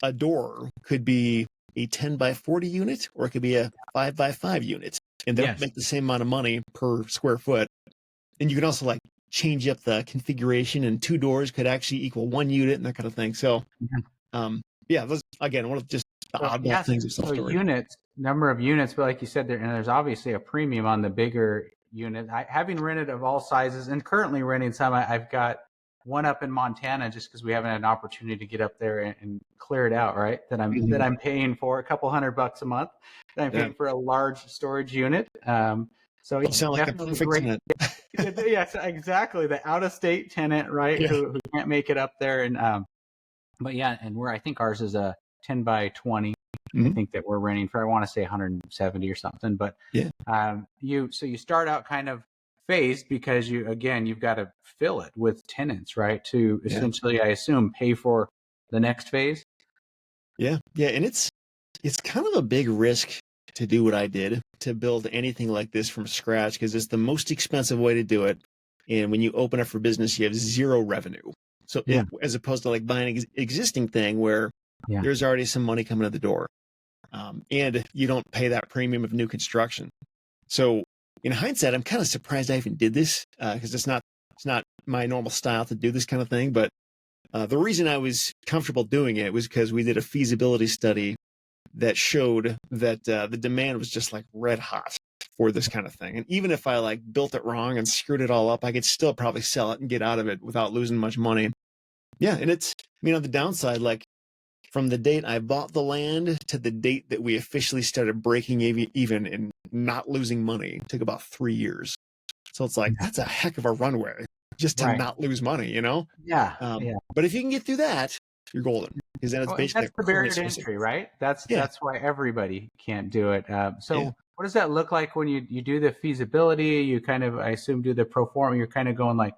a door could be a 10 by 40 unit, or it could be a 5 by 5 unit. And they'll make the same amount of money per square foot. And you can also like change up the configuration, and 2 doors could actually equal 1 unit and that kind of thing. So, those, again, one of just the oddball things of self-storage. So units, number of units, but like you said, there's obviously a premium on the bigger unit. Having rented of all sizes and currently renting some, I've got one up in Montana just because we haven't had an opportunity to get up there and clear it out, right? That I'm paying for a couple $100 a month. That I'm paying for a large storage unit. So you sound like a perfect tenant. Yes, exactly. The out-of-state tenant, right? Who can't make it up there. And but yeah, and I think ours is a 10 by 20. I think that we're renting for, I want to say 170 or something. But you start out kind of phased because you've got to fill it with tenants, right? To essentially, I assume, pay for the next phase. Yeah. And it's kind of a big risk to do what I did, to build anything like this from scratch, because it's the most expensive way to do it. And when you open up for business, you have zero revenue. So as opposed to like buying an existing thing where there's already some money coming to the door, and you don't pay that premium of new construction. So in hindsight, I'm kind of surprised I even did this, because it's not my normal style to do this kind of thing. But the reason I was comfortable doing it was because we did a feasibility study that showed that the demand was just like red hot for this kind of thing. And even if I like built it wrong and screwed it all up, I could still probably sell it and get out of it without losing much money. Yeah. And it's, on the downside, like from the date I bought the land to the date that we officially started breaking even and not losing money took about 3 years. So it's like, that's a heck of a runway just to not lose money, But if you can get through that, you're golden. Because then it's basically that's the barrier to entry, right? That's why everybody can't do it. So what does that look like when you do the feasibility? You kind of, I assume, do the pro forma. You're kind of going like,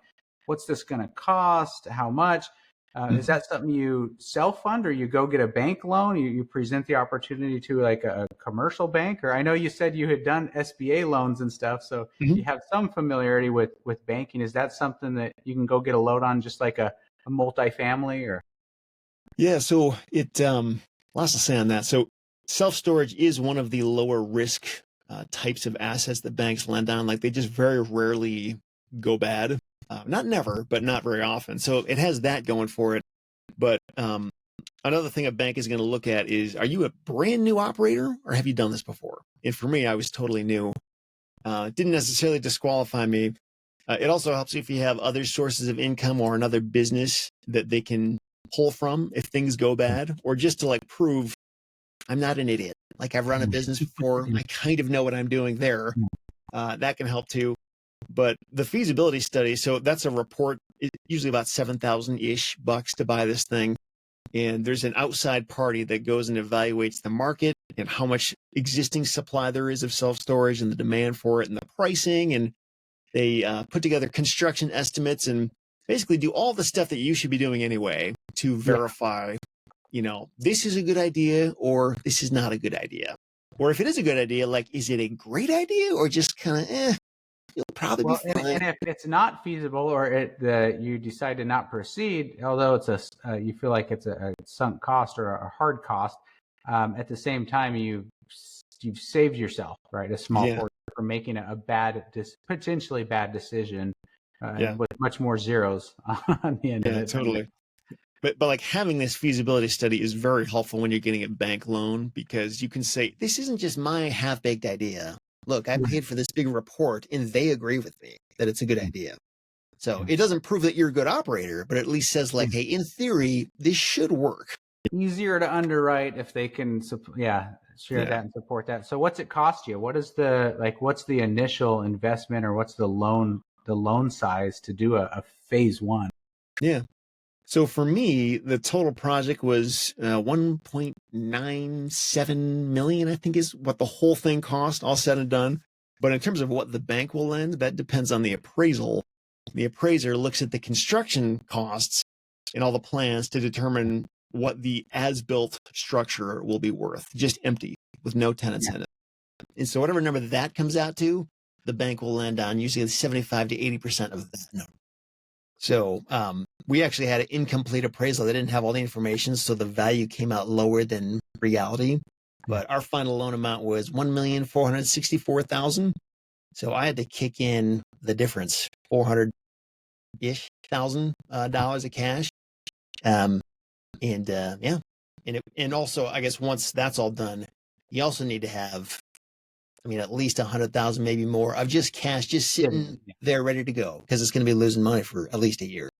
what's this going to cost? How much? Is that something you self-fund, or you go get a bank loan? You present the opportunity to like a commercial bank? Or I know you said you had done SBA loans and stuff, so you have some familiarity with banking. Is that something that you can go get a loan on, just like a multifamily? Or yeah, so it lots to say on that. So self-storage is one of the lower risk types of assets that banks lend on. Like they just very rarely go bad. Not never, but not very often. So it has that going for it. But another thing a bank is going to look at is, are you a brand new operator, or have you done this before? And for me, I was totally new. It didn't necessarily disqualify me. It also helps if you have other sources of income or another business that they can pull from if things go bad, or just to like prove I'm not an idiot. Like I've run a business before. I kind of know what I'm doing there. That can help too. But the feasibility study, so that's a report, usually about $7,000-ish to buy this thing. And there's an outside party that goes and evaluates the market and how much existing supply there is of self-storage and the demand for it and the pricing. And they put together construction estimates and basically do all the stuff that you should be doing anyway to verify, this is a good idea or this is not a good idea. Or if it is a good idea, like, is it a great idea or just kind of, you'll probably be fine. And if it's not feasible, or you decide to not proceed, although it's you feel like it's a sunk cost or a hard cost, at the same time you've saved yourself, right, a small portion from making a potentially bad decision with much more zeros on the end of it. Totally. But like having this feasibility study is very helpful when you're getting a bank loan, because you can say, this isn't just my half-baked idea. Look, I paid for this big report and they agree with me that it's a good idea. So it doesn't prove that you're a good operator, but at least says like, hey, in theory, this should work. Easier to underwrite if they can, share that and support that. So what's it cost you? What's the initial investment, or what's the loan size to do a phase one? Yeah. So for me, the total project was $1.97 million, I think is what the whole thing cost, all said and done. But in terms of what the bank will lend, that depends on the appraisal. the appraiser looks at the construction costs and all the plans to determine what the as-built structure will be worth, just empty with no tenants in it. And so whatever number that comes out to, the bank will land on usually 75 to 80% of that number. So we actually had an incomplete appraisal. They didn't have all the information, so the value came out lower than reality. But our final loan amount was $1,464,000. So I had to kick in the difference, $400-ish thousand dollars of cash. And also, I guess once that's all done, you also need to have, at least 100,000, maybe more of just cash, just sitting there ready to go, because it's going to be losing money for at least a year.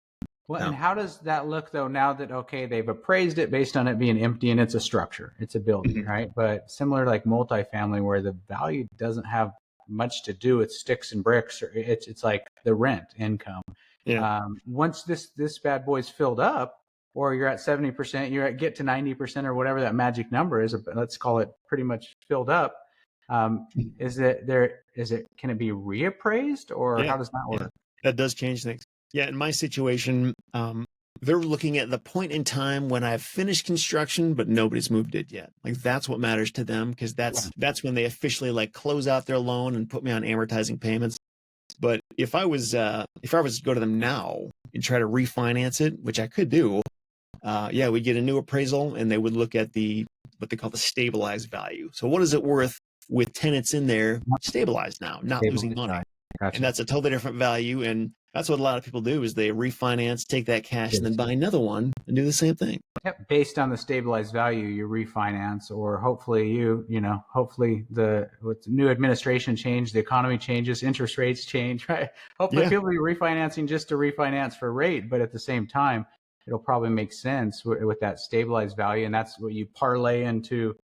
Well, and how does that look though, now that, okay, they've appraised it based on it being empty and it's a structure, it's a building, right? But similar like multifamily, where the value doesn't have much to do with sticks and bricks, or it's like the rent income. Yeah. Once this bad boy's filled up, or you're at 70%, get to 90% or whatever that magic number is, let's call it pretty much filled up. Can it be reappraised, or how does that work? Yeah. That does change things. Yeah, in my situation, they're looking at the point in time when I've finished construction, but nobody's moved it yet. Like, that's what matters to them, because that's when they officially like close out their loan and put me on amortizing payments. But if I was to go to them now and try to refinance it, which I could do, we'd get a new appraisal, and they would look at what they call the stabilized value. So what is it worth with tenants in there, stabilized now, not losing money? Gotcha. And that's a totally different value. And that's what a lot of people do, is they refinance, take that cash, and then buy another one and do the same thing. Yep. Based on the stabilized value, you refinance, or hopefully hopefully with the new administration change, the economy changes, interest rates change, right? Hopefully people be refinancing just to refinance for rate, but at the same time, it'll probably make sense with that stabilized value. And that's what you parlay into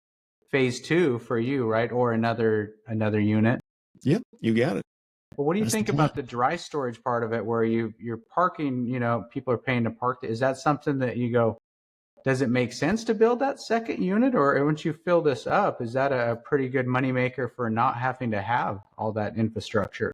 phase 2 for you, right? Or another unit. Yep, you got it. But what do you think about the dry storage part of it, where you're parking, people are paying to park? Is that something that you go, does it make sense to build that second unit? Or once you fill this up, is that a pretty good moneymaker for not having to have all that infrastructure?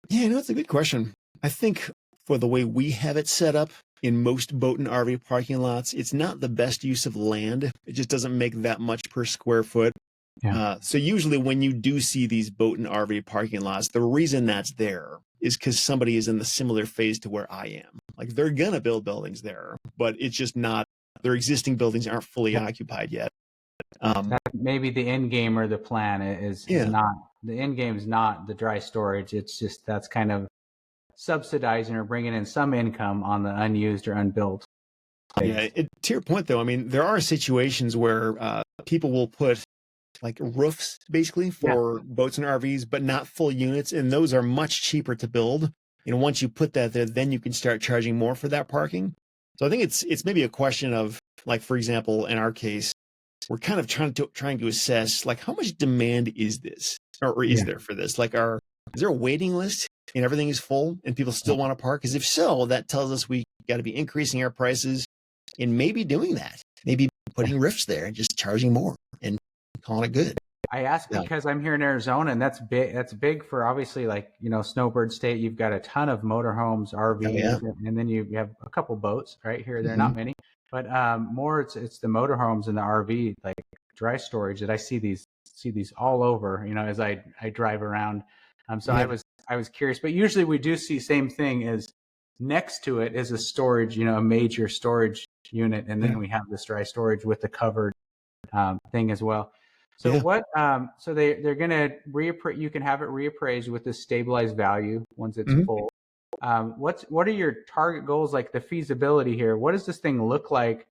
Yeah, it's a good question. I think for the way we have it set up in most boat and RV parking lots, it's not the best use of land. It just doesn't make that much per square foot. Yeah. So usually when you do see these boat and RV parking lots, the reason that's there is because somebody is in the similar phase to where I am. Like, they're going to build buildings there, but it's just not, their existing buildings aren't fully occupied yet. Maybe the end game or the plan is not, the end game is not the dry storage. It's just, that's kind of subsidizing or bringing in some income on the unused or unbuilt place. Yeah. To your point though, there are situations where people will put like roofs basically for boats and RVs, but not full units. And those are much cheaper to build. Once you put that there, then you can start charging more for that parking. So I think it's maybe a question of, like, for example, in our case, we're kind of trying to assess, like, how much demand is this, or is there for this? Like, is there a waiting list and everything is full and people still want to park? Because if so, that tells us we got to be increasing our prices and maybe doing that, maybe putting roofs there and just charging more and calling it good. I ask because I'm here in Arizona, and that's big. That's big for, obviously, like, Snowbird State. You've got a ton of motorhomes, RVs, and then you have a couple boats right here. There are not many, but more it's the motorhomes and the RV, like, dry storage, that I see these all over. As I drive around. I was curious, but usually we do see same thing as next to it is a storage, a major storage unit, and then we have this dry storage with the covered thing as well. So so they're going to you can have it reappraised with the stabilized value once it's full. What are your target goals, like the feasibility here? What does this thing look like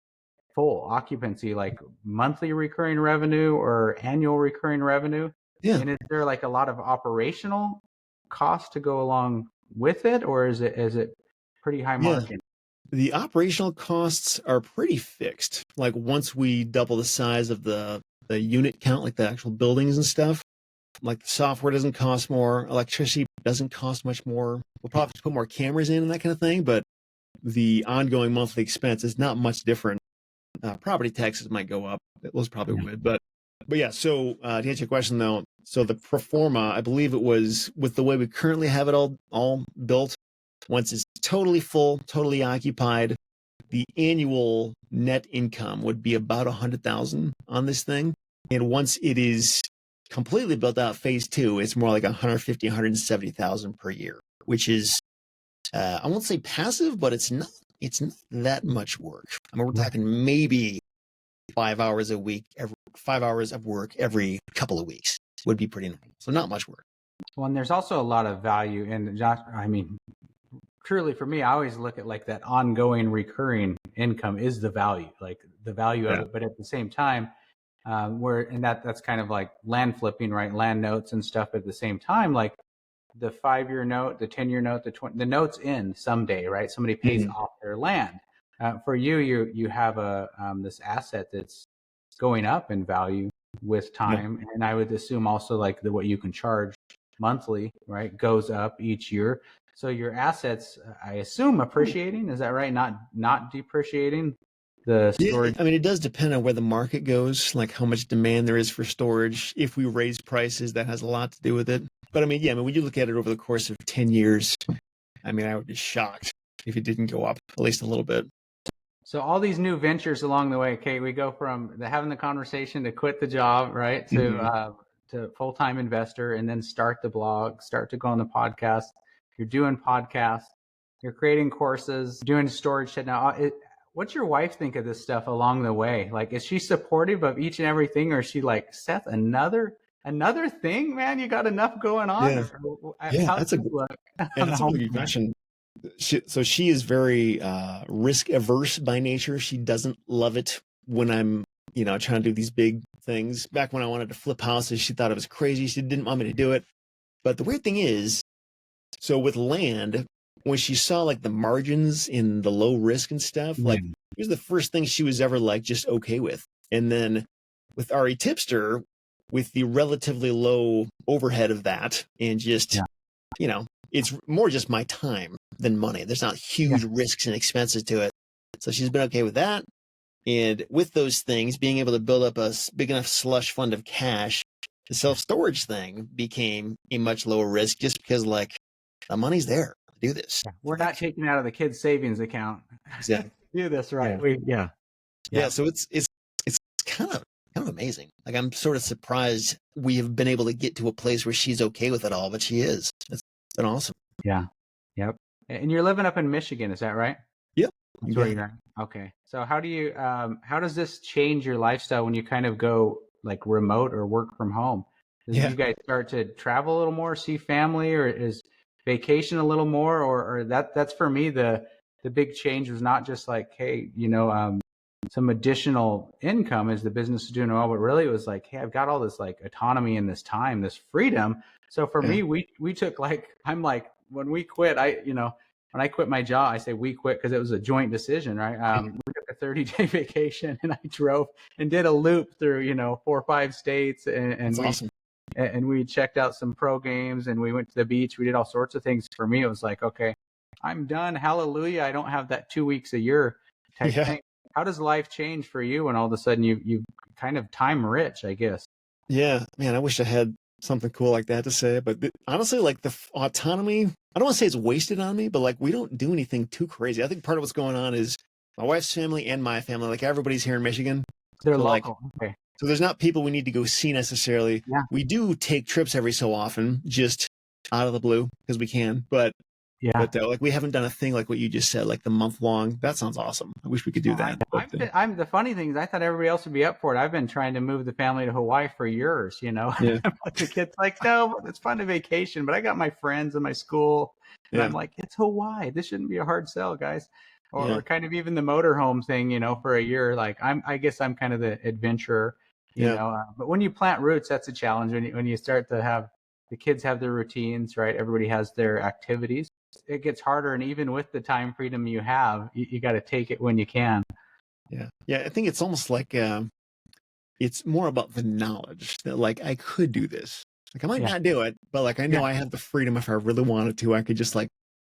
full occupancy, like monthly recurring revenue or annual recurring revenue? Yeah. And is there like a lot of operational cost to go along with it, or is it pretty high margin? The operational costs are pretty fixed. Like, once we double the size of the unit count, like the actual buildings and stuff, like, the software doesn't cost more, electricity doesn't cost much more. We'll probably have to put more cameras in and that kind of thing, but the ongoing monthly expense is not much different. Property taxes might go up. Those probably would, but yeah. So to answer your question though, so the pro forma, I believe it was, with the way we currently have it all built, Once it's totally full, totally occupied, the annual net income would be about 100,000 on this thing. And once it is completely built out, phase 2, it's more like 150, 170,000 per year, which is, I won't say passive, but it's not that much work. I mean, we're talking maybe 5 hours a week, 5 hours of work every couple of weeks would be pretty normal. So not much work. Well, and there's also a lot of value in Josh. I mean, truly for me, I always look at like that ongoing recurring income is the value, like the value of it. But at the same time, that's kind of like land flipping, right? Land notes and stuff. At the same time, like the 5-year note, the 10-year note, the notes end someday, right? Somebody pays off their land. For you have this asset that's going up in value with time, and I would assume also like what you can charge monthly, right, goes up each year. So your assets, I assume, appreciating. Is that right? Not depreciating. The storage. Yeah, I mean, it does depend on where the market goes, like how much demand there is for storage. If we raise prices, that has a lot to do with it. But I mean, when you look at it over the course of 10 years, I mean, I would be shocked if it didn't go up at least a little bit. So all these new ventures along the way, Kate, we go from having the conversation to quit the job, right, to full-time investor, and then start the blog, start to go on the podcast. You're doing podcasts, you're creating courses, doing storage shed. Now, what's your wife think of this stuff along the way? Like, is she supportive of each and everything, or is she like, Seth, another thing, man? You got enough going on? That's a good question. She is very risk averse by nature. She doesn't love it when I'm, trying to do these big things. Back when I wanted to flip houses, she thought it was crazy. She didn't want me to do it. But the weird thing is, so with land, when she saw like the margins in the low risk and stuff, like it was the first thing she was ever like just okay with. And then with REtipster, with the relatively low overhead of that, and just, it's more just my time than money. There's not huge risks and expenses to it. So she's been okay with that. And with those things, being able to build up a big enough slush fund of cash, the self-storage thing became a much lower risk just because like the money's there to do this. We're not taking it out of the kids' savings account. Exactly. Do this right. So it's kind of amazing. Like I'm sort of surprised we have been able to get to a place where she's okay with it all, but she is. It's been awesome. Yeah. Yep. And you're living up in Michigan, is that right? Yep. That's where you're at. Okay. So how does this change your lifestyle when you kind of go like remote or work from home? Do you guys start to travel a little more, see family, or is vacation a little more, or that's for me, the big change was not just like, hey, some additional income as the business is doing well, but really it was like, hey, I've got all this like autonomy and this time, this freedom. So for me, we took I'm like, when we quit, when I quit my job, I say we quit because it was a joint decision, right? We took a 30-day vacation and I drove and did a loop through, 4 or 5 states and awesome. And we checked out some pro games and we went to the beach. We did all sorts of things. For me, it was like, okay, I'm done. Hallelujah. I don't have that 2 weeks a year type thing. How does life change for you when all of a sudden you kind of time rich, I guess? Yeah, man, I wish I had something cool like that to say, but honestly, like the autonomy, I don't want to say it's wasted on me, but like we don't do anything too crazy. I think part of what's going on is my wife's family and my family, like everybody's here in Michigan. They're local. Okay. So there's not people we need to go see necessarily. Yeah. We do take trips every so often, just out of the blue because we can. But like we haven't done a thing like what you just said, like the month long. That sounds awesome. I wish we could do that. I'm the funny thing is I thought everybody else would be up for it. I've been trying to move the family to Hawaii for years, But the kid's like, no, it's fun to vacation, but I got my friends and my school. And I'm like, it's Hawaii. This shouldn't be a hard sell, guys. Or kind of even the motorhome thing, for a year. Like I guess I'm kind of the adventurer, you know. But when you plant roots, that's a challenge. When you start to have the kids have their routines, right? Everybody has their activities. It gets harder, and even with the time freedom you have, you got to take it when you can. Yeah. I think it's almost like it's more about the knowledge that like I could do this. Like I might not do it, but like I know I have the freedom if I really wanted to. I could just like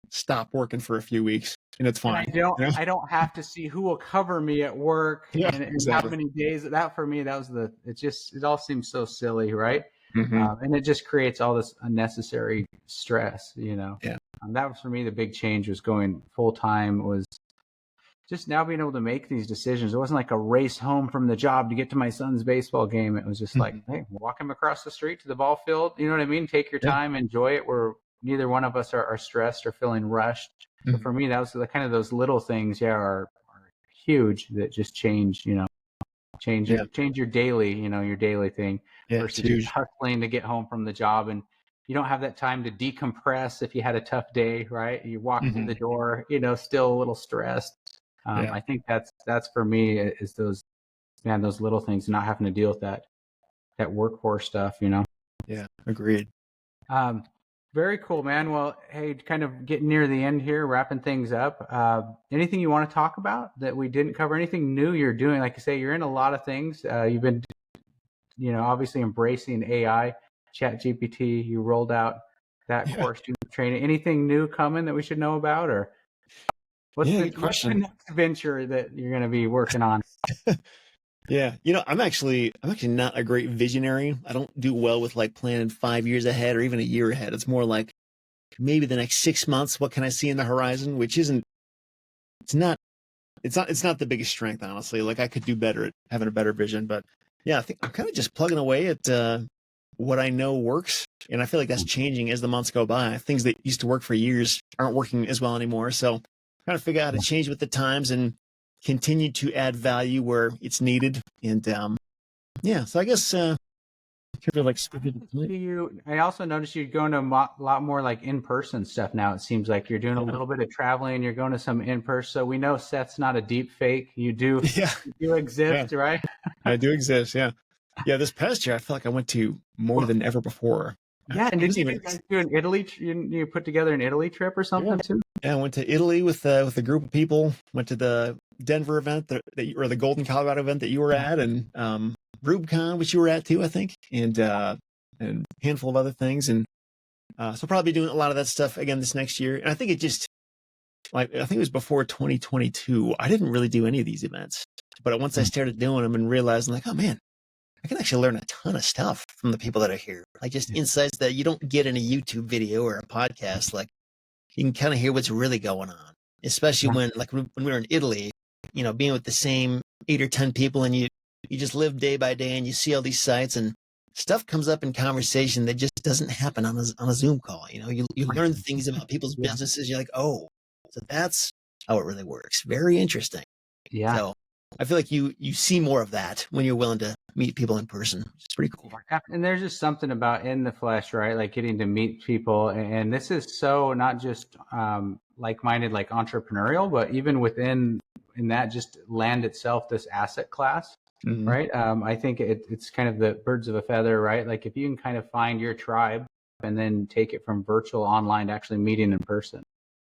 stop working for a few weeks and it's fine. And I don't have to see who will cover me at work and how many days. That for me, that was it all seems so silly, right? And it just creates all this unnecessary stress, Yeah. That was for me the big change was going full time, was just now being able to make these decisions. It wasn't like a race home from the job to get to my son's baseball game. It was just like, hey, walk him across the street to the ball field. You know what I mean? Take your time, enjoy it. Where neither one of us are stressed or feeling rushed. So for me, that was the kind of those little things, are huge that just change, change your daily, your daily thing versus just hustling to get home from the job. And you don't have that time to decompress if you had a tough day, right? You walk through the door, still a little stressed. I think that's for me is those little things, not having to deal with that workforce stuff, Yeah, agreed. Very cool, man. Well, hey, kind of getting near the end here, wrapping things up. Anything you want to talk about that we didn't cover? Anything new you're doing? Like I say, you're in a lot of things. You've been, obviously embracing AI, Chat GPT. You rolled out that course training. Anything new coming that we should know about, or what's the next venture that you're going to be working on? Yeah. I'm actually not a great visionary. I don't do well with like planning 5 years ahead or even a year ahead. It's more like maybe the next 6 months. What can I see in the horizon? Which it's not the biggest strength, honestly. Like I could do better at having a better vision, but yeah, I think I'm kind of just plugging away at what I know works. And I feel like that's changing as the months go by. Things that used to work for years aren't working as well anymore. So trying to figure out how to change with the times and continue to add value where it's needed. And so I guess I also noticed you're going to a lot more like in-person stuff now. It seems like you're doing a little bit of traveling. You're going to some in-person. So we know Seth's not a deep fake. You do exist, right? I do exist. Yeah. Yeah. This past year, I feel like I went to more than ever before. Yeah. And did you guys do an Italy? You put together an Italy trip or something too? Yeah. I went to Italy with a group of people, went to the Denver event or the Golden Colorado event that you were at, and RubeCon, which you were at too, I think, and a handful of other things. And so probably doing a lot of that stuff again this next year. And I think I think it was before 2022. I didn't really do any of these events, but once I started doing them and realizing like, oh man, I can actually learn a ton of stuff from the people that are here. Like just insights that you don't get in a YouTube video or a podcast. Like you can kind of hear what's really going on, especially when we were in Italy, being with the same 8 or 10 people, and you just live day by day and you see all these sites and stuff comes up in conversation that just doesn't happen on a Zoom call. You learn things about people's businesses. You're like, oh, so that's how it really works. Very interesting. Yeah. So I feel like you see more of that when you're willing to meet people in person. It's pretty cool. And there's just something about in the flesh, right? Like getting to meet people. And this is so not just like-minded, like entrepreneurial, but even in that just land itself, this asset class, right? I think it's kind of the birds of a feather, right? Like if you can kind of find your tribe and then take it from virtual online to actually meeting in person.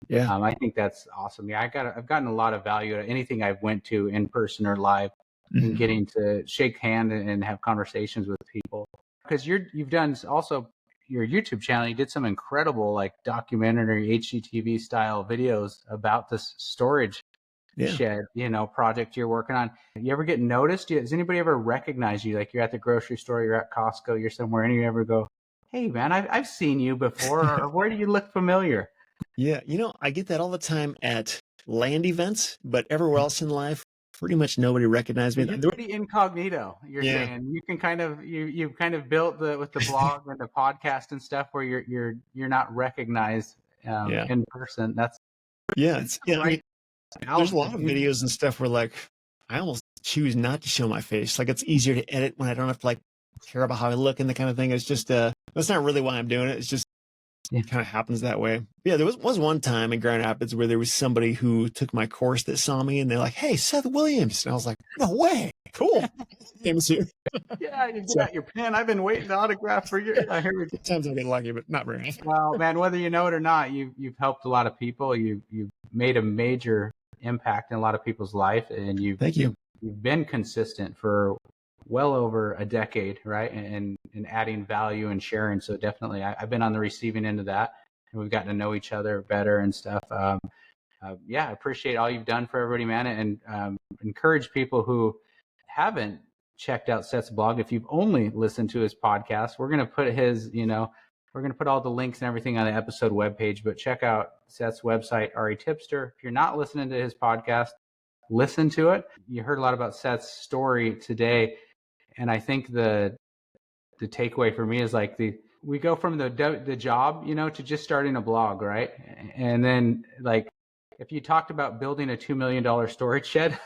Yeah. I think that's awesome. Yeah. I've gotten a lot of value out of anything I've went to in person or live and getting to shake hand and have conversations with people. Because you've done also your YouTube channel, you did some incredible like documentary HGTV style videos about this storage shed, project you're working on. You ever get noticed? Does anybody ever recognize you? Like you're at the grocery store, you're at Costco, you're somewhere, and you ever go, hey man, I've seen you before, or where do you look familiar? Yeah, I get that all the time at land events, but everywhere else in life, pretty much nobody recognized me. You're pretty incognito. You're saying you can kind of you've kind of built with the blog and the podcast and stuff where you're not recognized in person. That's there's a lot of videos and stuff where like I almost choose not to show my face. Like it's easier to edit when I don't have to like care about how I look and the kind of thing. It's just that's not really why I'm doing it. It's just it kind of happens that way. Yeah, there was one time in Grand Rapids where there was somebody who took my course that saw me and they're like, hey, Seth Williams. And I was like, no way. Cool. Famous here. Yeah, you got your pen. I've been waiting to autograph for years. Sometimes I get lucky, but not very often. Well, man, whether you know it or not, you've helped a lot of people. You've made a major impact in a lot of people's life, and Thank you. You've been consistent for well over a decade, right? And adding value and sharing. So definitely, I've been on the receiving end of that, and we've gotten to know each other better and stuff. I appreciate all you've done for everybody, man, and encourage people who haven't checked out Seth's blog. If you've only listened to his podcast, we're going to put his, We're going to put all the links and everything on the episode webpage, but check out Seth's website, REtipster. If you're not listening to his podcast, listen to it. You heard a lot about Seth's story today. And I think the takeaway for me is like we go from the job, to just starting a blog, right? And then like, if you talked about building a $2 million storage shed,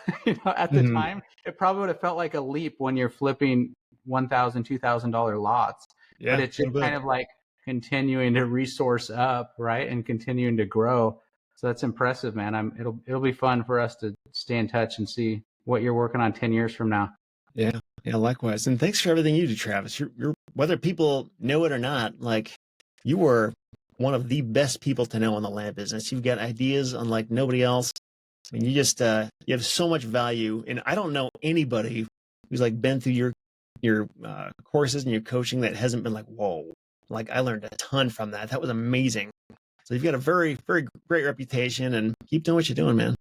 at the time, it probably would have felt like a leap when you're flipping $1,000, $2,000 lots. Yeah, but it's just kind of like continuing to resource up, right? And continuing to grow. So that's impressive, man. It'll be fun for us to stay in touch and see what you're working on 10 years from now. Yeah, likewise. And thanks for everything you do, Travis. You're whether people know it or not, like you were one of the best people to know in the land business. You've got ideas unlike nobody else. I mean, you just you have so much value. And I don't know anybody who's like been through your courses and your coaching that hasn't been like, whoa, like I learned a ton from that. That was amazing. So you've got a very, very great reputation, and keep doing what you're doing, man.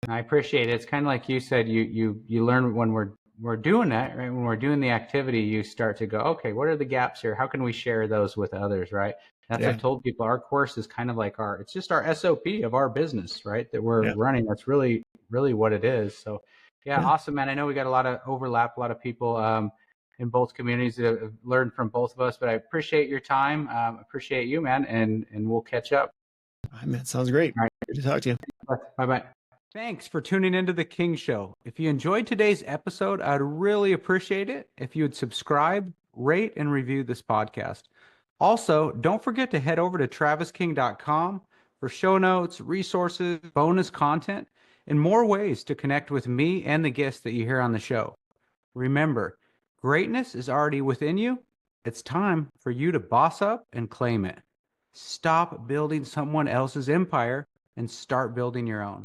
I appreciate it. It's kind of like you said, you learn when we're doing that, right? When we're doing the activity, you start to go, okay, what are the gaps here? How can we share those with others, right? That's what I've told people. Our course is kind of like it's just our SOP of our business, right? That we're running. That's really, really what it is. So awesome, man. I know we got a lot of overlap, a lot of people in both communities that have learned from both of us, but I appreciate your time. Appreciate you, man. And we'll catch up. All right, man. Sounds great. All right. Good to talk to you. Bye-bye. Thanks for tuning into The King Show. If you enjoyed today's episode, I'd really appreciate it if you would subscribe, rate, and review this podcast. Also, don't forget to head over to travisking.com for show notes, resources, bonus content, and more ways to connect with me and the guests that you hear on the show. Remember, greatness is already within you. It's time for you to boss up and claim it. Stop building someone else's empire and start building your own.